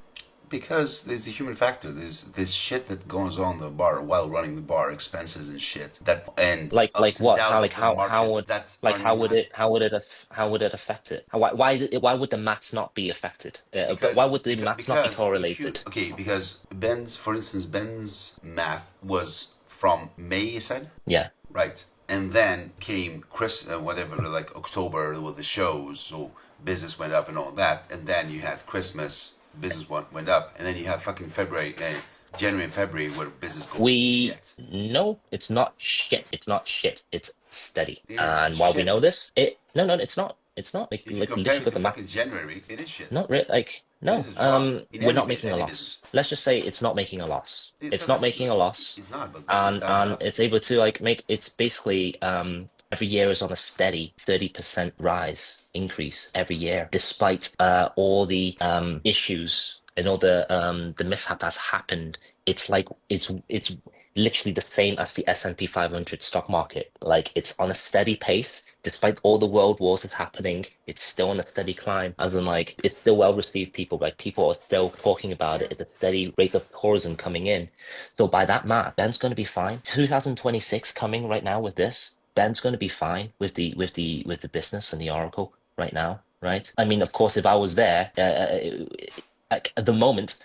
Because there's a human factor. There's this shit that goes on in the bar while running the bar, expenses and shit. That and Like ups and what? downs of the market that are not How would it affect it? Why would the maths not be affected? But why would the maths not be because if you correlated? okay because Ben's for instance Ben's math was from May you said Yeah. right and then came Chris whatever like October with the shows so business went up and all that and then you had Christmas business went up and then you have fucking February January and February where business goes We shit. no, it's not shit. It's not shit. It's steady. It is And while we know shit. this, no, it's not. It's not like If you compare literally it got to the math. fucking January, it is shit. Not really. Like It no. is a drop in We're any not making a any loss. business. Let's just say it's not making a loss. It's not making a loss. It's not, but it's not And enough. it's able to like make it's basically every year is on a steady 30% rise increase every year despite all the issues and all the mishap that's happened. It's like it's literally the same as the S&P 500 stock market. Like it's on a steady pace despite all the world wars that's happening. It's still on a steady climb, as in like it's still well received. People are still talking about it. It's a steady rate of tourism coming in. So by that math, Ben's going to be fine. 2026 coming right now with this. Ben's going to be fine with the business and the Oracle right now, right? I mean, of course, if I was there, like at the moment,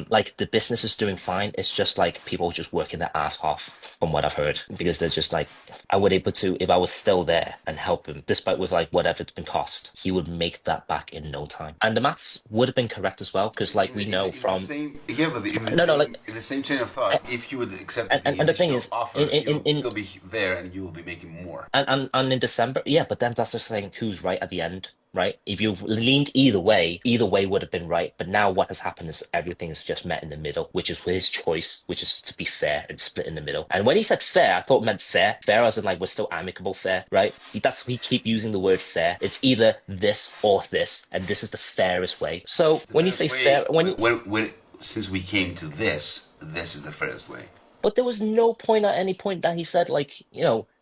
like the business is doing fine. It's just like people just working their ass off from what I've heard because they're just like I would able to if I was still there and help him, despite with like whatever it's been cost, he would make that back in no time. And the maths would have been correct as well because like we know In the from same yeah, but no like in the same chain of thought, if you would accept the and the thing initial is offer, you'll still be there and you will be making more. and in December, yeah, but then that's just saying who's right at the end, right? If you've leaned either way would have been right. But now what has happened is everything is just met in the middle, which is his choice, which is to be fair and split in the middle. And when he said fair, I thought meant fair as in like we're still amicable fair, right? We keep using the word fair. It's either this or this, and this is the fairest way. So when you say fair, when since we came to this is the fairest way. but there was no point at any point that he said like,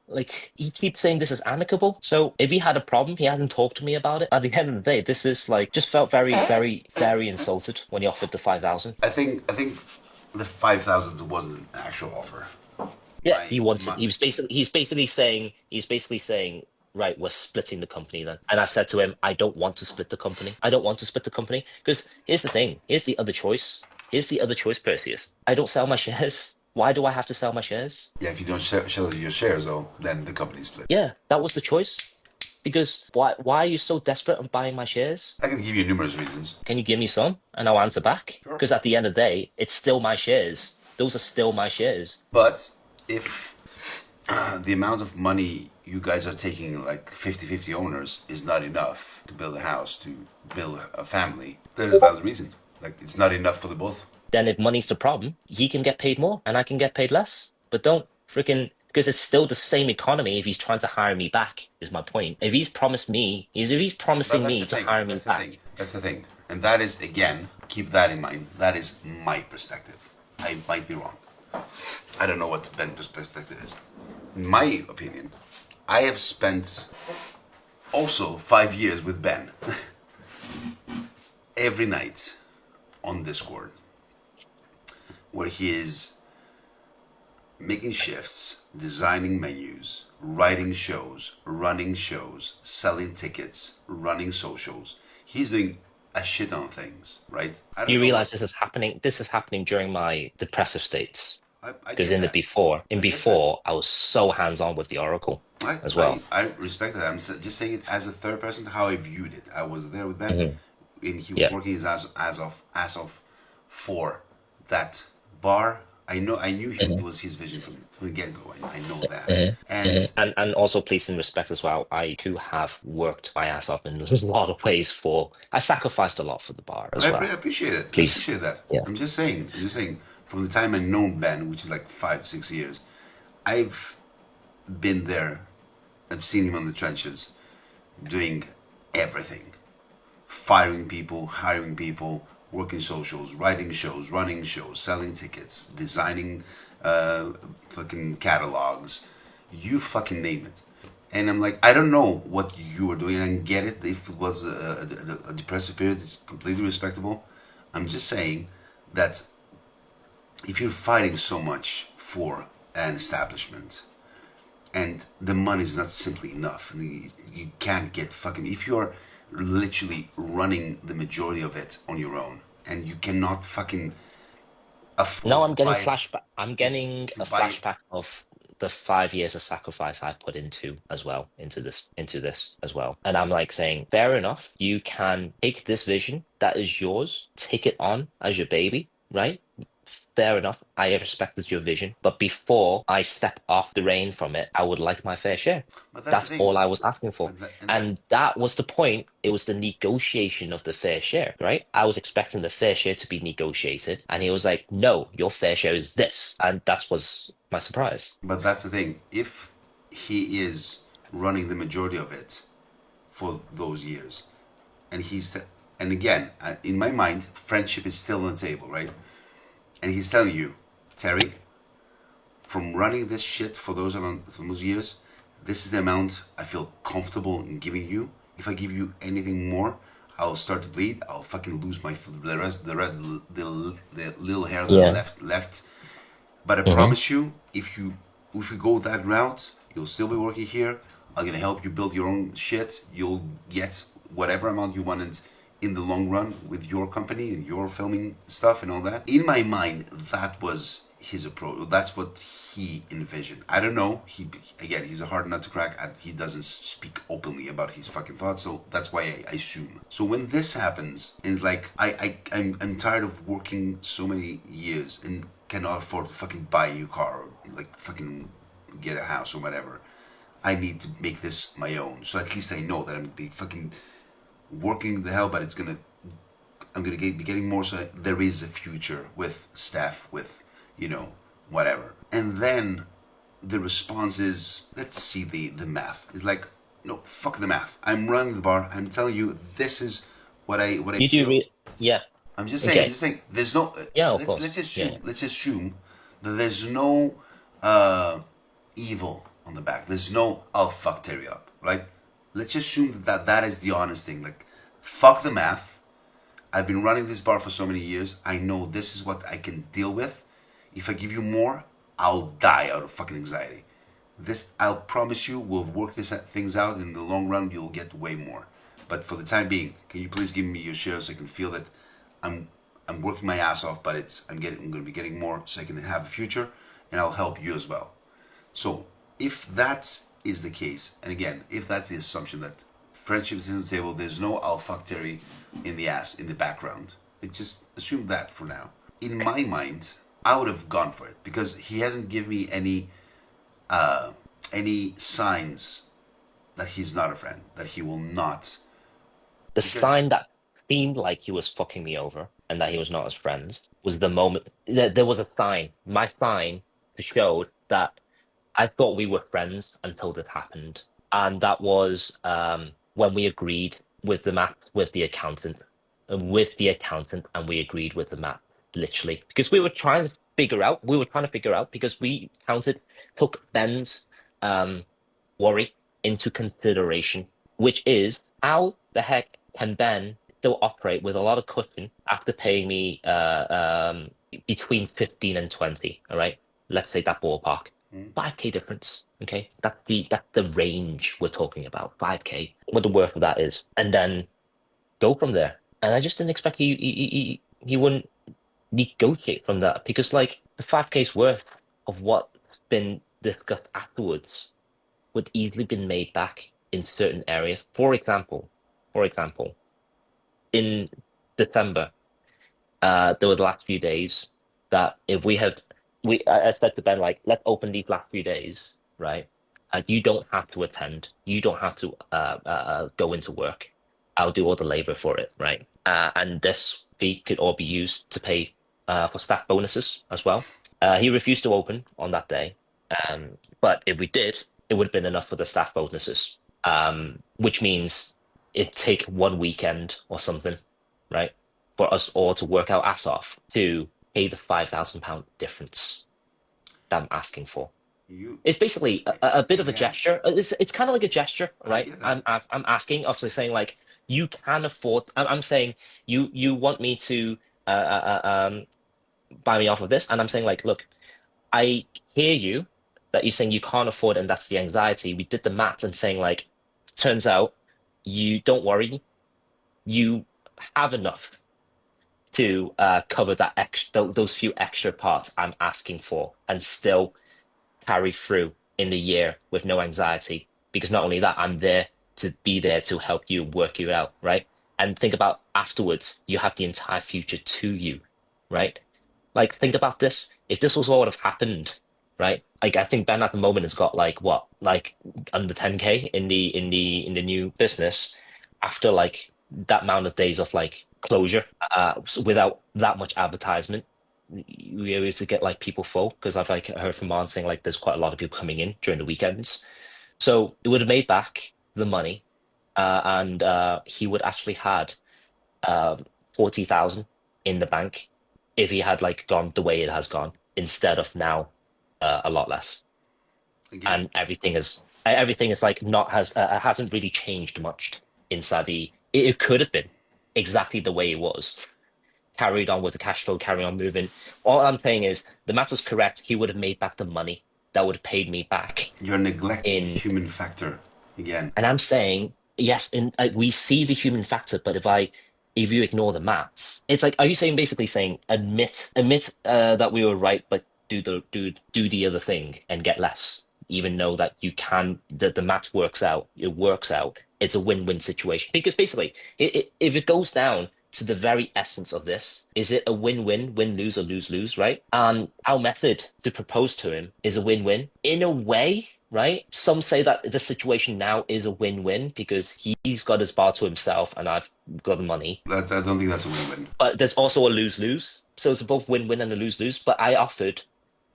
like he keeps saying this is amicable. So if he had a problem, he hasn't talked to me about it. At the end of the day, this is like just felt very, very, very insulted when he offered the 5,000. I think the 5,000 wasn't an actual offer. Yeah, My, he wanted. my, He's basically saying, right, we're splitting the company then. And I said to him, I don't want to split the company. I don't want to split the company because here's the thing. Here's the other choice. Here's the other choice, Perseus. I don't sell my shares. Why do I have to sell my shares? yeah, if you don't sell your shares though, then the company split. Yeah, that was the choice. Because why are you so desperate on buying my shares? I can give you numerous reasons. Can you give me some? And I'll answer back. Sure. Because at the end of the day, it's still my shares. Those are still my shares. But if the amount of money you guys are taking, like 50-50 owners, is not enough to build a house, to build a family. That is a valid reason. Like, it's not enough for the both. Then if money's the problem, he can get paid more and I can get paid less. But don't freaking, because it's still the same economy if he's trying to hire me back, is my point. If he's promised me, if he's But promising that's me the to thing. hire me That's the thing. back, That's the thing. And that is, again, keep that in mind. That is my perspective. I might be wrong. I don't know what Ben's perspective is. In my opinion, I have spent also 5 years with Ben every night on Discord, where he is making shifts, designing menus, writing shows, running shows, selling tickets, running socials. He's doing a shit ton of things, right? I don't you know what. realize this is happening during my depressive states. I Because get that. in I get that. before, I was so hands-on with the Oracle as well. I respect that. Just saying it as a third person, how I viewed it. I was there with Ben, Hmm. and he was Yeah. working his ass off for that bar. I knew it Hmm. was his vision from the get go. I know that, Hmm. and Hmm. And also please in respect as well, I too have worked my ass off in a lot of ways for I sacrificed a lot for the bar as well. appreciate it. I Please. appreciate that. Yeah. I'm just saying. I'm just saying. From the time I known Ben, which is like 5-6 years, I've been there. I've seen him on the trenches, doing everything: firing people, hiring people, working socials, writing shows, running shows, selling tickets, designing fucking catalogs. You fucking name it. And I'm like, I don't know what you are doing. I get it. If it was a depressive period, it's completely respectable. I'm just saying that if you're fighting so much for an establishment and the money is not simply enough, you can't get fucking. If you're literally running the majority of it on your own and you cannot fucking Now afford I'm getting flashback. I'm to, getting to a buy. flashback of the 5 years of sacrifice I put into as well, into this as well. And I'm like saying, fair enough. You can take this vision that is yours, take it on as your baby, right? Fair enough. I respected your vision, but before I step off the rein from it, I would like my fair share. But that's the That's thing. all I was asking for. And that's And that was the point. It was the negotiation of the fair share, right? I was expecting the fair share to be negotiated. And he was like, no, your fair share is this. And that was my surprise. but that's the thing. If he is running the majority of it for those years, and and again, in my mind, friendship is still on the table, right? And he's telling you, Terry, from running this shit for those years, this is the amount I feel comfortable in giving you. If I give you anything more, I'll start to bleed. I'll fucking lose the rest, the little hair that I Yeah. left. But I Hmm. promise you, if you go that route, you'll still be working here. I'm gonna help you build your own shit. You'll get whatever amount you wanted in the long run with your company and your filming stuff and all that. In my mind, that was his approach. That's what he envisioned. I don't know. He's a hard nut to crack. He doesn't speak openly about his fucking thoughts, so that's why I assume. So when this happens, and it's like I'm tired of working so many years and cannot afford to fucking buy a new car or like fucking get a house or whatever. I need to make this my own. So at least I know that I'm gonna be fucking working the hell, but I'm gonna be getting more. So there is a future with staff, with whatever. And then the response is, let's see the math. It's like, no, fuck the math. I'm running the bar. I'm telling you, this is what I You do feel. yeah. I'm just saying. I'm Okay. just saying. There's no. Yeah, of Let's course. Yeah. assume. Let's assume that there's no uh, evil on the back. There's no I'll fuck Terry up, right? Let's assume that is the honest thing. Like, fuck the math. I've been running this bar for so many years. I know this is what I can deal with. If I give you more, I'll die out of fucking anxiety. This, I'll promise you, we'll work things out. In the long run, you'll get way more. But for the time being, can you please give me your share so I can feel that I'm I'm working my ass off, but I'm going to be getting more so I can have a future, and I'll help you as well. So if that is the case, and again, if that's the assumption that friendship is on the table, there's no I'll fuck Terry in the ass in the background. Just assume that for now. In my mind, I would have gone for it because he hasn't given me any any signs that he's not a friend, that he will not, The because sign that seemed like he was fucking me over and that he was not as friends was the moment there was a sign, my sign, to show that I thought we were friends until this happened. And that was when we agreed with the math with the accountant, and we agreed with the math, literally. Because we were trying to figure out, because we took Ben's um, worry into consideration, which is how the heck can Ben still operate with a lot of cushion after paying me between 15 and 20, all right? Let's say that ballpark. 5K difference. Okay. That's the range we're talking about. 5K, what the worth of that is. And then go from there. And I just didn't expect he wouldn't negotiate from that, because like the 5K's worth of what's been discussed afterwards would easily been made back in certain areas. For example, in December, there were the last few days that if we had, I said to Ben, like, let's open these last few days, right? You don't have to attend. You don't have to go into work. I'll do all the labor for it, right? And this fee could all be used to pay for staff bonuses as well. He refused to open on that day, but if we did, it would have been enough for the staff bonuses, which means it'd take one weekend or something, right? For us all to work our ass off to pay the £5,000 difference that I'm asking for. you, It's basically a bit of a again, gesture. It's kind of like a gesture, I right? get that. I'm asking, obviously saying like you can afford. I'm saying you want me to buy me off of this, and I'm saying like, look, I hear you that you're saying you can't afford it, and that's the anxiety. We did the maths and saying like, turns out you don't worry, you have enough to cover those few extra parts I'm asking for, and still carry through in the year with no anxiety. Because not only that, I'm there to be there to help you work you out, right? And think about afterwards, you have the entire future to you, right? Like, think about this. If this was what would have happened, right? Like, I think Ben at the moment has got like what, like under 10K in the new business after like that amount of days of like closure, without that much advertisement. We were able to get like people full, because I've like heard from Martin saying like there's quite a lot of people coming in during the weekends. So it would have made back the money, and he would actually had 40,000 in the bank if he had like gone the way it has gone, instead of now a lot less. Again, And everything is like not has hasn't really changed much inside it could have been exactly the way it was, carried on with the cash flow, carry on moving. All I'm saying is the math was correct. He would have made back the money that would have paid me back you're neglecting the in. human factor again. And I'm saying yes, we see the human factor, but if you ignore the maths, it's like, are you saying basically saying admit that we were right, but do the other thing and get less, even though that you can that the maths works out, it works out. It's a win-win situation, because basically, if it goes down to the very essence of this, is it a win-win, win-lose or lose-lose, right? And our method to propose to him is a win-win in a way, right? Some say that the situation now is a win-win because he's got his bar to himself and I've got the money. I don't think that's a win-win. But there's also a lose-lose. So it's both win-win and a lose-lose. But I offered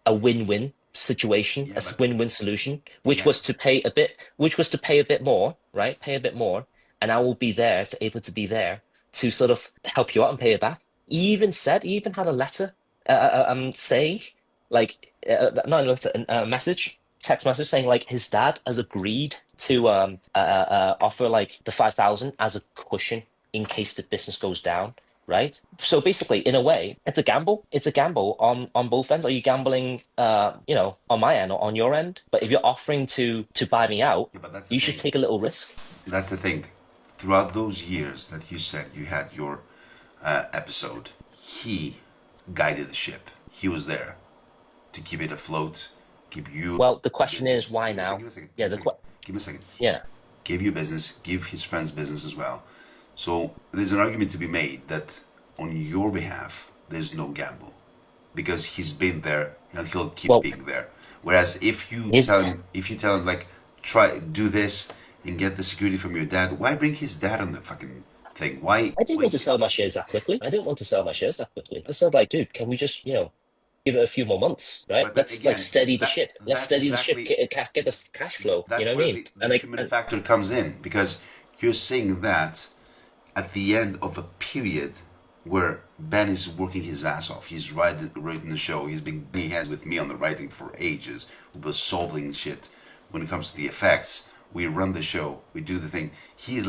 a win-win situation, Yeah, a but win-win solution, which again, was to pay a bit, which was to pay a bit more, right? Pay a bit more, and I will be there able to be there to sort of help you out and pay it back. He even had a letter, saying, like, not a letter, a message, text message saying like his dad has agreed to offer like the 5,000 as a cushion in case the business goes down, right? So basically, in a way, it's a gamble. It's a gamble on both ends. Are you gambling, on my end or on your end? But if you're offering to buy me out, yeah, but that's the you should thing. take a little risk. That's the thing. Throughout those years that you said you had your episode, he guided the ship. He was there to keep it afloat, keep you Well, the a question is business. why Give me a second, now? give me a second, give me Yeah, a second. Give me a second. yeah. Gave you business, give his friends business as well. So there's an argument to be made that on your behalf, there's no gamble because he's been there and he'll keep Well, being there. Whereas if you tell him like try do this and get the security from your dad, why bring his dad on the fucking thing? Why I didn't want to wait? sell my shares that quickly. I didn't want to sell my shares that quickly. I said, like, dude, can we just, give it a few more months, right? But that, Let's like again, steady the that ship. Let's that's steady the ship. exactly Get the cash flow. You know that's what I where mean? the And like, human factor comes in because you're saying that at the end of a period where Ben is working his ass off, he's writing the show, he's been being hands with me on the writing for ages, we were solving shit. When it comes to the effects, we run the show, we do the thing. He's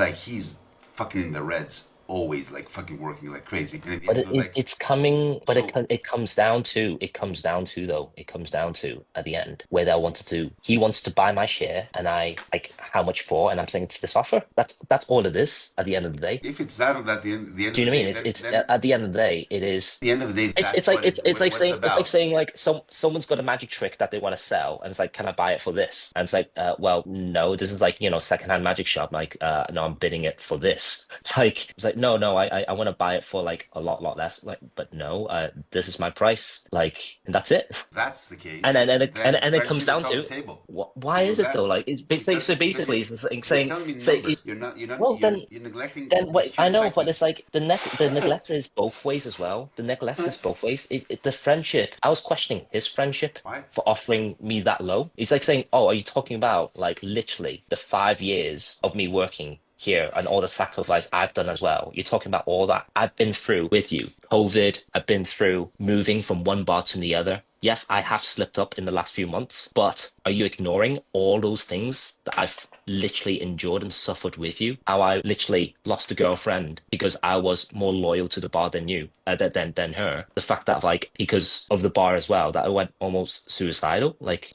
fucking in the reds, always like fucking working like crazy. And at the but end, he goes like, it's coming. But so it comes down to though. It comes down to at the end where they wanted to. He wants to buy my share, and I like how much for, and I'm saying it's this offer. That's all it is at the end of the day. if it's that at the end Do of you the know what I day, mean? then It's at the end of the day, it is. the end of the day, It's that's like what it's like about. saying like someone's got a magic trick that they want to sell, and it's like, can I buy it for this? And it's like, well, no, this is like secondhand magic shop. Like, no, I'm bidding it for this. Like, it's like, no, I want to buy it for like a lot less. Like, but no, this is my price. Like, and that's it. That's the And case, then then and it comes friendship down is off the to table. why Simple is as it though? that. Like, it's basically so Because basically it's like you're saying telling me say numbers. You're not well you're neglecting then this wait, I human know, but psyche. it's like the neglect is both ways as well. The neglect is both ways. The friendship, I was questioning his friendship Why? for offering me that low. It's like saying, "Oh, are you talking about like literally the 5 years of me working here and all the sacrifice I've done as well? You're talking about all that I've been through with you. COVID, I've been through moving from one bar to the other. Yes, I have slipped up in the last few months, but are you ignoring all those things that I've literally endured and suffered with you? How I literally lost a girlfriend because I was more loyal to the bar than you, than her. The fact that like because of the bar as well, that I went almost suicidal. Like,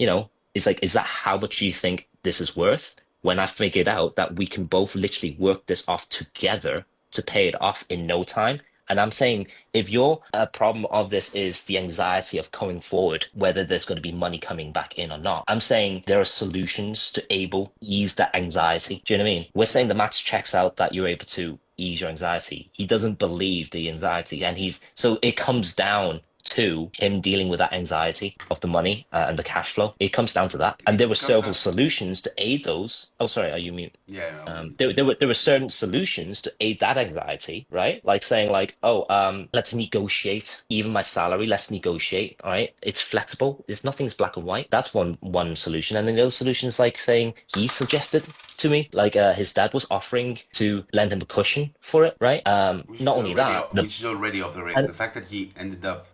it's like, is that how much you think this is worth? When I figured out that we can both literally work this off together to pay it off in no time. And I'm saying if your problem of this is the anxiety of going forward, whether there's going to be money coming back in or not, I'm saying there are solutions to able ease that anxiety. Do you know what I mean? We're saying the maths checks out that you're able to ease your anxiety. He doesn't believe the anxiety, and so it comes down to him dealing with that anxiety of the money and the cash flow. It comes down to that, and there were It comes several out. solutions to aid those. Oh, sorry, are you mute? Yeah, I'm with you. There were certain solutions to aid that anxiety, right? Like saying like, oh, let's negotiate even my salary. Let's negotiate. All right, it's flexible. There's nothing's black and white. That's one solution, and then the other solution is like saying he suggested to me like his dad was offering to lend him a cushion for it, right? Not only that, Which is already off the rails. and The fact that he ended up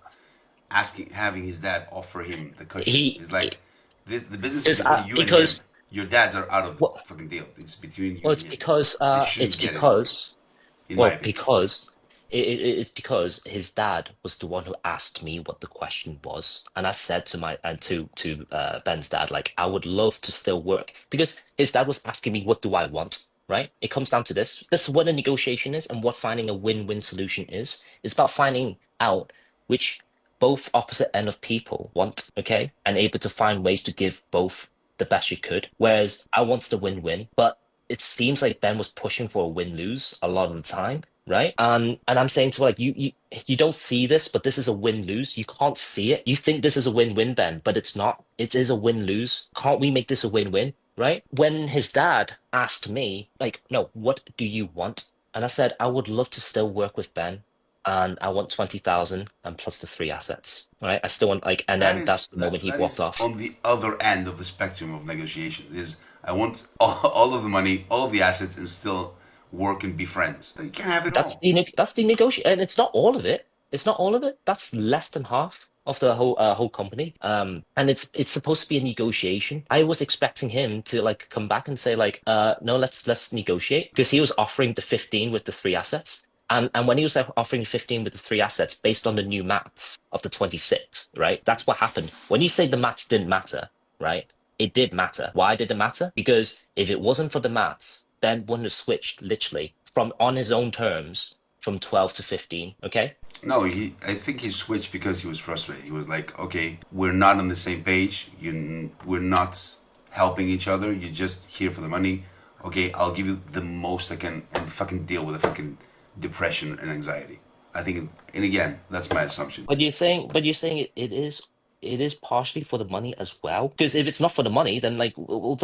having his dad offer him the cushion he is like the business is is between you and him. because Your dads are out of the well, fucking deal. It's between you well, and him. They it's shouldn't get involved, because in my well opinion. because it's because his dad was the one who asked me what the question was, and I said to my and to Ben's dad like I would love to still work because his dad was asking me what do I want. Right? It comes down to this. This is what a negotiation is and what finding a win-win solution is. It's about finding out which both opposite end of people want, okay, and able to find ways to give both the best you could. Whereas I wanted the win-win, but it seems like Ben was pushing for a win-lose a lot of the time, right? And I'm saying to her, like you don't see this, but this is a win-lose. You can't see it. You think this is a win-win, Ben, but it's not. It is a win-lose. Can't we make this a win-win? Right? When his dad asked me, like, no, what do you want? And I said, I would love to still work with Ben, and I want 20,000 and plus the three assets. Right? I still want like, and That then is that's the moment he that walked is off. on the other end of the spectrum of negotiation. Is I want all of the money, all of the assets, and still work and be friends. You can't have it all. That's the negotiation, and it's not all of it. It's not all of it. That's less than half of the whole company. And it's supposed to be a negotiation. I was expecting him to like come back and say like, no, let's negotiate because he was offering the 15 with the three assets. And when he was offering 15 with the three assets based on the new maths of the 26, right? That's what happened. When you say the maths didn't matter, right? It did matter. Why did it matter? Because if it wasn't for the maths, Ben wouldn't have switched literally from on his own terms from 12 to 15. Okay. No, I think he switched because he was frustrated. He was like, okay, we're not on the same page. We're not helping each other. You're just here for the money. Okay, I'll give you the most I can and fucking deal with the fucking depression and anxiety. I think, and again, that's my assumption. But you're saying it is it is partially for the money as well. Because if it's not for the money, then like, well,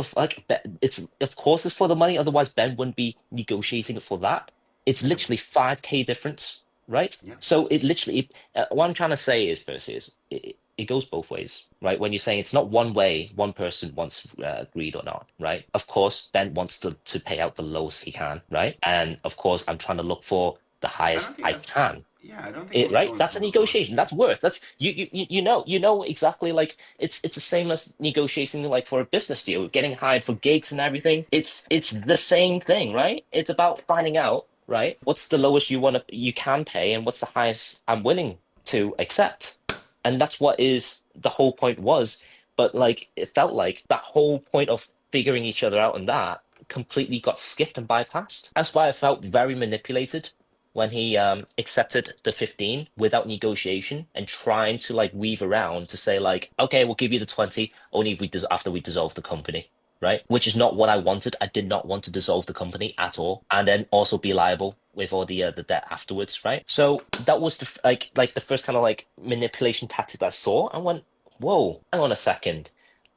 it's of course it's for the money. Otherwise, Ben wouldn't be negotiating it for that. It's Yeah, literally 5K difference, right? yeah. So it literally, what I'm trying to say is, Percy, it goes both ways, right? When you're saying it's not one way, one person wants agreed or not, right? Of course, Ben wants to pay out the lowest he can, right? And of course, I'm trying to look for the I don't highest think I that's. can. Yeah, I don't think It, we're right? going That's for a the lowest we negotiation. can. That's worth. That's you know exactly like it's the same as negotiating like for a business deal, getting hired for gigs and everything. It's the same thing, right? It's about finding out, right? What's the lowest you can pay and what's the highest I'm willing to accept. And that's what is the whole point was. But like it felt like that whole point of figuring each other out and that completely got skipped and bypassed. That's why I felt very manipulated when he accepted the 15 without negotiation and trying to like weave around to say like, okay, we'll give you the 20 only if after we dissolve the company, right? Which is not what I wanted. I did not want to dissolve the company at all, and then also be liable with all the debt afterwards, right? So that was like the first kind of like manipulation tactic I saw. I went, whoa, hang on a second.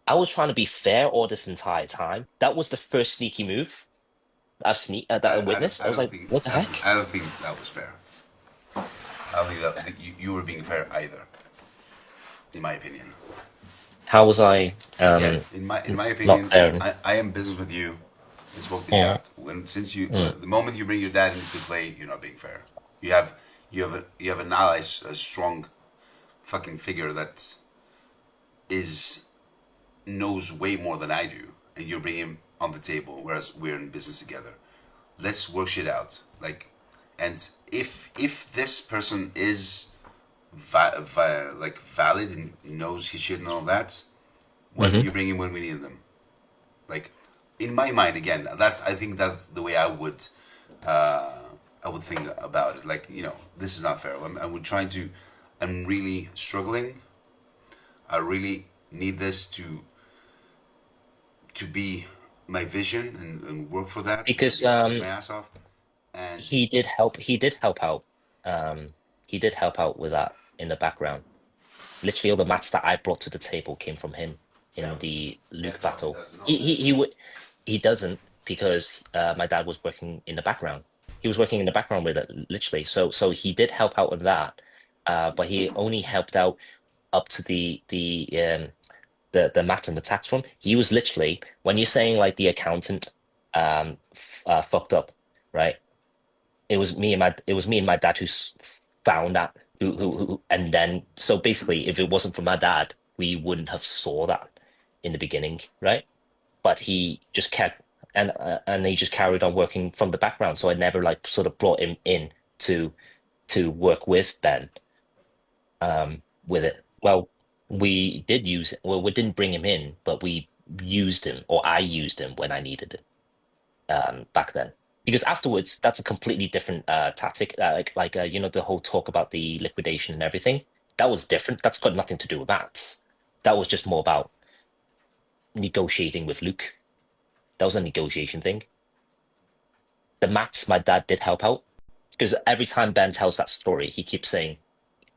I was trying to be fair all this entire time. That was the first sneaky move that I witnessed. I I was don't like, think what the heck? I don't think that was fair. I don't think that you were being fair either, in my opinion. How was I Again, in my not opinion, fair? I am business with you. And smoke the Mm, shot. When since you mm. the moment you bring your dad into play, you're not being fair. You have an ally, a strong fucking figure that is knows way more than I do, and you bring him on the table, whereas we're in business together. Let's work shit out. Like, and if this person is like valid and knows his shit and all that, why don't Hmm. you bring him when we need them? Like, in my mind, again, that's I think that the way uh, I would think about it. Like, this is not fair. I'm trying to. I'm really struggling. I really need this to be my vision and work for that and Because get my ass off. And he did help out. He did help out with that in the background. Literally, all the mats that I brought to the table came from him yeah, in the yeah, Luke no, he battle. doesn't know He that. he he would he doesn't because my dad was working in the background. He was working in the background with it, literally. So he did help out with that, but he only helped out up to the mat and the tax form. He was literally when you're saying like the accountant fucked up, right? It was me and my dad found that and then so basically if it wasn't for my dad, we wouldn't have saw that in the beginning, right? But he just kept and he just carried on working from the background. So I never like sort of brought him in to work with Ben with it. Well, we did use it. Well, we didn't bring him in, but we used him, or I used him when I needed it back then. Because afterwards, that's a completely different tactic. The whole talk about the liquidation and everything. That was different. That's got nothing to do with that. That was just more about negotiating with Luke. That was a negotiation thing. The mats, my dad did help out because every time Ben tells that story, he keeps saying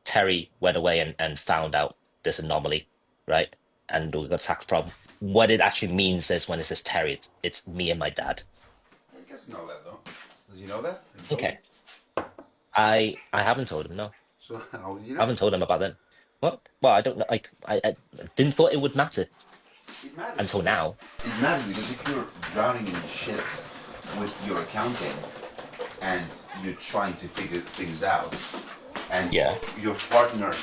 Terry went away and found out this anomaly, right? And we got a tax problem. What it actually means is when it says Terry, it's me and my dad. I guess know that though. Does he know that? Have you told him? Okay. I haven't told him, no. So how would you I know? haven't told him about that. Well, I don't know. Like, I didn't thought it would matter It matters. until now. It matters because if you're drowning in shits with your accounting and you're trying to figure things out, and Yeah. your partner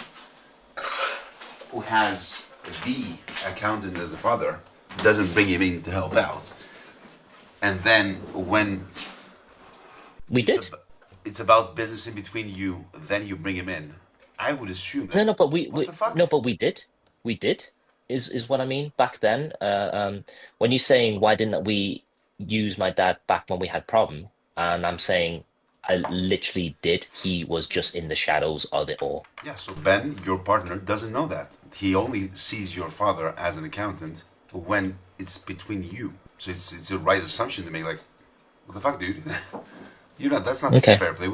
who has the accountant as a father doesn't bring him in to help out, and then when We it's did. about, it's about business in between you, then you bring him in. I would assume No, that. no, but we, What we the fuck? no, but we did. We did, is what I mean. Back then, when you're saying why didn't we use my dad back when we had problem, and I'm saying I literally did. He was just in the shadows of it all. Yeah, so Ben, your partner, doesn't know that. He only sees your father as an accountant when it's between you. So it's a right assumption to make. Like, what the fuck, dude? That's not Okay. fair play.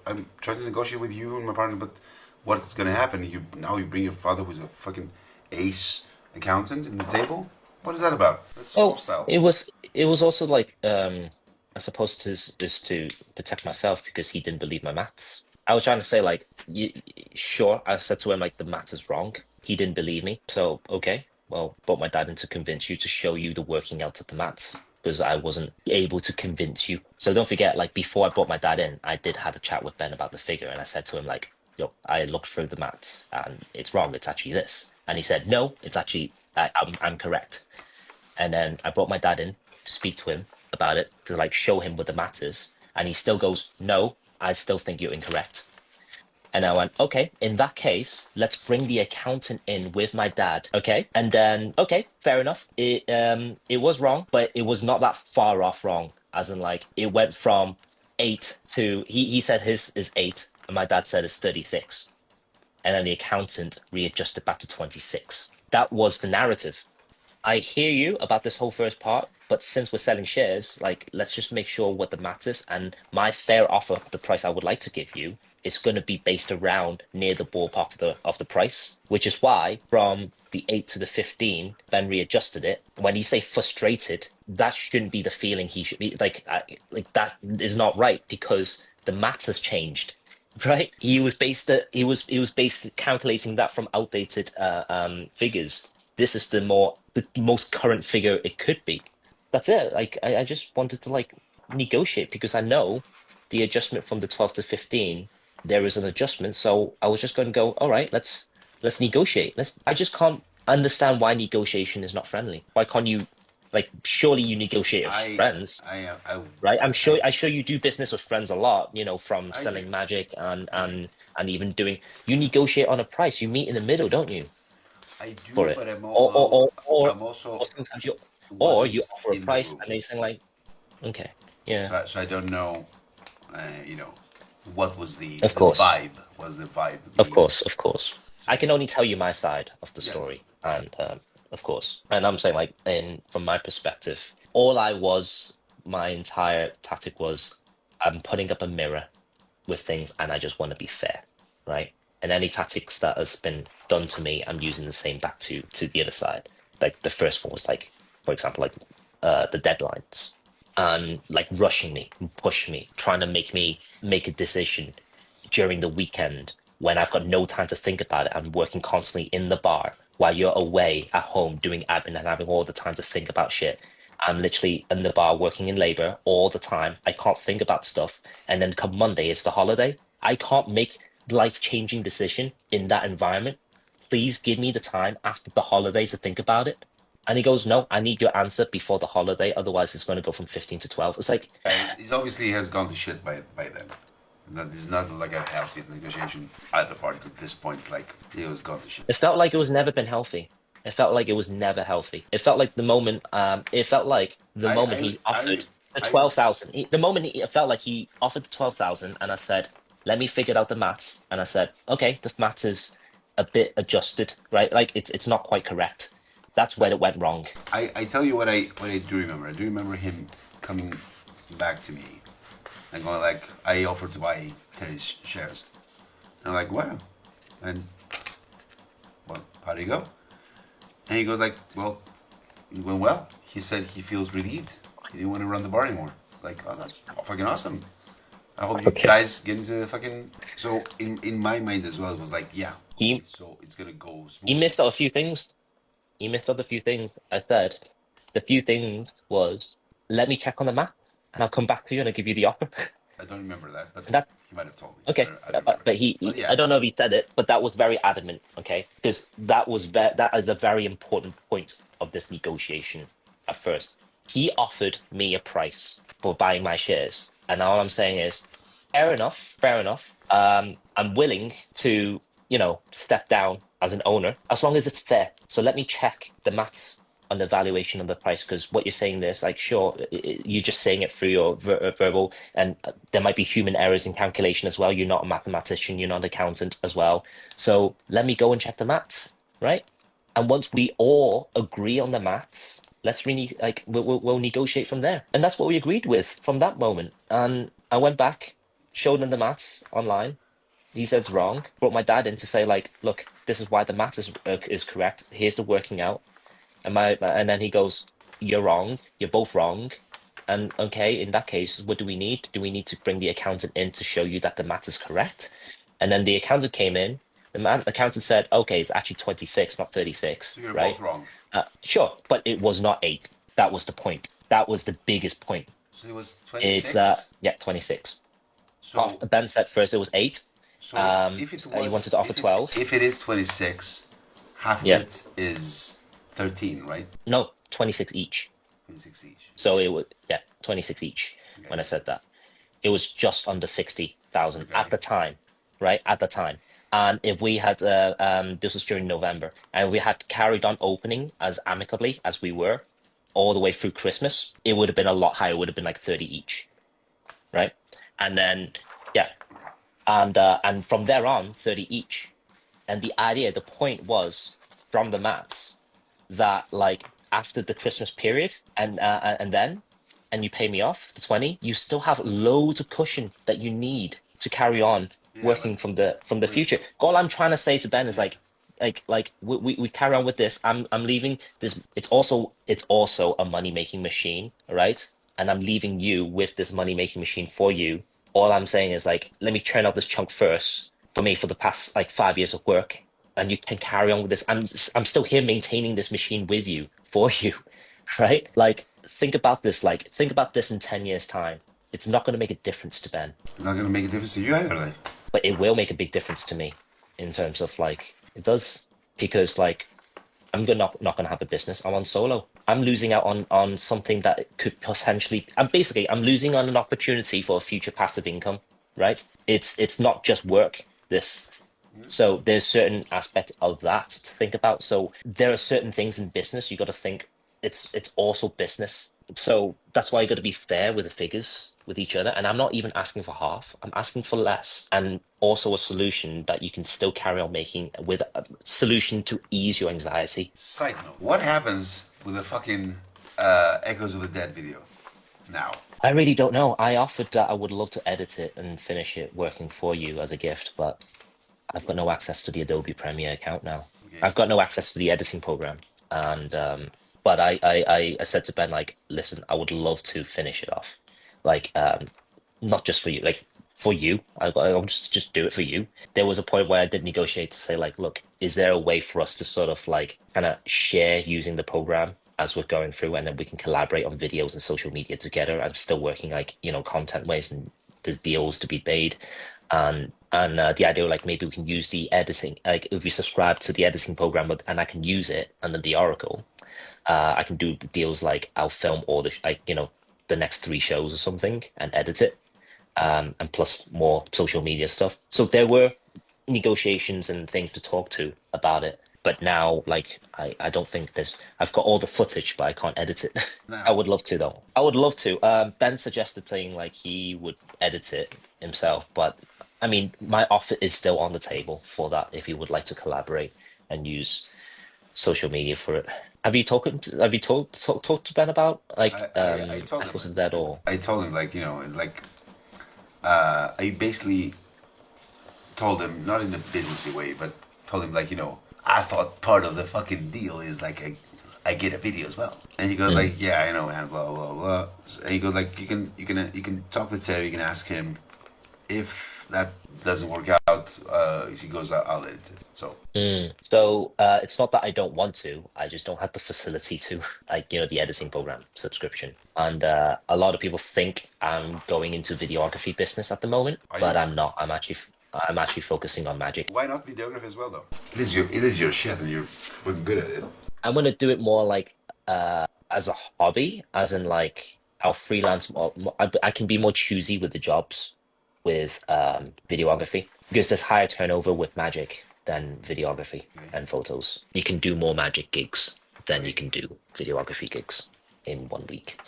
I'm trying to negotiate with you and my partner, but what's gonna happen? You bring your father who's a fucking ace accountant in the table? What is that about? That's Oh, hostile. it was also like I suppose this is to protect myself because he didn't believe my maths. I was trying to say like sure, I said to him like the math is wrong. He didn't believe me. So okay, well, brought my dad in to convince you to show you the working out of the maths because I wasn't able to convince you. So don't forget, like before I brought my dad in, I did had a chat with Ben about the figure and I said to him like, yo, I looked through the maths and it's wrong. It's actually this. And he said, no, it's actually I'm correct. And then I brought my dad in to speak to him about it, to like show him what the matter is. And he still goes, no, I still think you're incorrect. And I went, okay, in that case, let's bring the accountant in with my dad. Okay. And then, okay, fair enough. It was wrong, but it was not that far off wrong. As in like it went from eight to he said his is eight, and my dad said it's 36. And then the accountant readjusted back to 26. That was the narrative. I hear you about this whole first part, but since we're selling shares, like let's just make sure what the matters and my fair offer, the price I would like to give you, is going to be based around near the ballpark of the price, which is why from the 8 to the 15, Ben readjusted it. When you say frustrated, that shouldn't be the feeling he should be like. Like that is not right because the math has changed. Right, he was based calculating that from outdated figures. This is the most current figure it could be. That's it. Like I just wanted to like negotiate because I know the adjustment from the 12 to 15, there is an adjustment. So I was just going to go, all right, let's negotiate. I just can't understand why negotiation is not friendly. Why can't you like surely you negotiate with I, friends, I, right? I'm sure you do business with friends a lot, from I do. selling magic and I do. even doing you negotiate on a price. You meet in the middle, don't you? I For do, it, but or or or or, I'm also or sometimes you wasn't offer a in the price room, and they say like, okay, yeah, so I don't know. You know, what was of the course, vibe? Was the vibe of being course, of course. I so? can only tell you my side of the Yeah, story, and of course, and I'm saying like, in from my perspective, my entire tactic was, I'm putting up a mirror with things, and I just want to be fair, right? And any tactics that has been done to me, I'm using the same back to the other side. Like the first one was like, for example, like the deadlines and like rushing me, push me, trying to make me make a decision during the weekend when I've got no time to think about it. I'm working constantly in the bar while you're away at home doing admin and having all the time to think about shit. I'm literally in the bar working in labor all the time. I can't think about stuff. And then come Monday, it's the holiday. I can't make life-changing decision in that environment. Please give me the time after the holiday to think about it. And he goes, no, I need your answer before the holiday. Otherwise, it's going to go from 15 to 12. It's like, it obviously has gone to shit by then. That is not like a healthy negotiation either party at this point. Like it was gone to shit. it felt like it was never been healthy. It felt like it was never healthy. It felt like the moment I he offered the I 12,000, the moment it felt like he offered the 12,000, and I said, let me figure out the maths. And I said, okay, the maths is a bit adjusted, right? Like it's not quite correct. That's where it went wrong. I tell you what I do remember. I do remember him coming back to me and going like, I offered to buy Terry's shares. And I'm like, wow. And well, how do you go? And he goes like, well, it went well. He said he feels relieved. He didn't want to run the bar anymore. Like, oh, that's fucking awesome. I hope you Okay. guys get into the fucking. So in my mind as well, it was like, yeah, cool. He So it's gonna go he smoothly. missed out a few things. He missed out a few things. I said the few things was, let me check on the map and I'll come back to you and I'll give you the offer. I don't remember that, but And that he might have told me. okay, I don't remember. but But I yeah, don't know if he said it, but that was very adamant. Okay, because that is a very important point of this negotiation. At first, he offered me a price for buying my shares, and all I'm saying is, fair enough, fair enough. I'm willing to, step down as an owner as long as it's fair. So let me check the maths on the valuation of the price because what you're saying there is like, sure, you're just saying it through your verbal, and there might be human errors in calculation as well. You're not a mathematician, you're not an accountant as well. So let me go and check the maths, right? And once we all agree on the maths, let's really like we'll negotiate from there. And that's what we agreed with from that moment. And I went back, showed them the maths online, He said it's wrong. Brought my dad in to say like, look, this is why the math is correct. Here's the working out. And then he goes, you're wrong. You're both wrong. And okay, in that case, what do we need? Do we need to bring the accountant in to show you that the math is correct? And then the accountant came in. Accountant said, okay, it's actually 26, not 36, So you're both right? wrong. Sure, but it was not 8. That was the point. That was the biggest point. So it was It's 26. yeah, 26. So Ben said first it was 8. so if it He was wanted to offer 12. if it is 26, half of Yeah. it is 13, right? No, 26 each. 26 each. So it was, yeah, 26 each Okay. when I said that. It was just under 60,000 at Okay. the time, right? At the time. And if we had, this was during November, and if we had carried on opening as amicably as we were all the way through Christmas, it would have been a lot higher. It would have been like 30 each, right? And then, yeah. And from there on, 30 each. And the idea, the point was from the maths that like after the Christmas period and you pay me off the 20, you still have loads of cushion that you need to carry on Yeah, but working from the but future. All I'm trying to say to Ben is yeah. like we carry on with this. I'm leaving this. It's also a money making machine, right? And I'm leaving you with this money making machine for you. All I'm saying is like, let me churn out this chunk first for me for the past like 5 years of work, and you can carry on with this. I'm still here maintaining this machine with you for you, right? Like think about this in 10 years time. It's not going to make a difference to Ben, It's not gonna make a difference to you either, then. but it will make a big difference to me in terms of like it does, because like I'm not gonna have a business. I'm on solo. I'm losing out on something that could potentially. I'm losing on an opportunity for a future passive income, right? It's not just work. This. So there's certain aspect of that to think about. So there are certain things in business you got to think it's also business. So that's why you got to be fair with the figures with each other. And I'm not even asking for half. I'm asking for less, and also a solution that you can still carry on making with a solution to ease your anxiety. Side note: what happens with the fucking Echoes of the Dead video now? I really don't know. I offered that I would love to edit it and finish it working for you as a gift, but I've got no access to the Adobe Premiere account now. Okay. I've got no access to the editing program. And but I said to Ben, like, listen, I would love to finish it off. Like not just for you, like for you. I'll just do it for you. There was a point where I did negotiate to say, like, look, is there a way for us to sort of like kind of share using the program as we're going through, and then we can collaborate on videos and social media together? I'm still working like, content ways, and there's deals to be made. And the idea, like, maybe we can use the editing, like if we subscribe to the editing program, and I can use it under the Oracle, I can do deals like I'll film all the like the next 3 shows or something and edit it, and plus more social media stuff. So there were negotiations and things to talk to about it. But now, like, I don't think I've got all the footage, but I can't edit it. I Now, would love to, though. I would love to. Ben suggested saying, like, he would edit it himself. But, I mean, my offer is still on the table for that if he would like to collaborate and use social media for it. Have you talked to Ben about, like, I told him, Echoes of Dead or... I told him, like, I basically told him, not in a businessy way, but told him, like, I thought part of the fucking deal is like I get a video as well. And he goes Mm, like, yeah, I know, man, blah blah blah. And he goes like, you can talk with Terry, you can ask him if that doesn't work out. He goes, I'll edit it. So So it's not that I don't want to, I just don't have the facility to, like, the editing program subscription. And a lot of people think I'm going into videography business at the moment, are but you? I'm not. I'm actually focusing on magic. Why not videography as well though? It is your shit, and you're fucking good at it. I'm gonna do it more like as a hobby, as in like I'll freelance more. I can be more choosy with the jobs with videography because there's higher turnover with magic than videography Okay. and photos. You can do more magic gigs than you Okay. can do videography gigs in 1 week.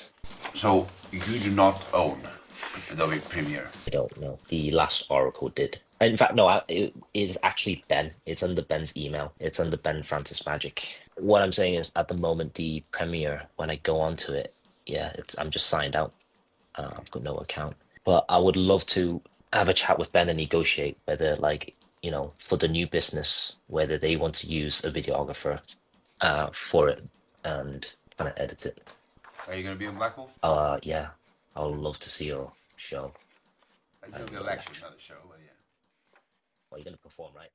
So you do not own Adobe Premiere. I don't know. The last Oracle did. In fact, no, it is actually Ben. It's under Ben's email. It's under Ben Francis Magic. What I'm saying is, at the moment, the Premiere, when I go onto it, yeah, I'm just signed out. I've got no account. But I would love to have a chat with Ben and negotiate whether, like, for the new business, whether they want to use a videographer for it and kind of edit it. Are you gonna be in Black Wolf? Yeah, I would love to see your show It's gonna and be a your lecture, lecture. not a show, but yeah. Well, you're gonna perform, right?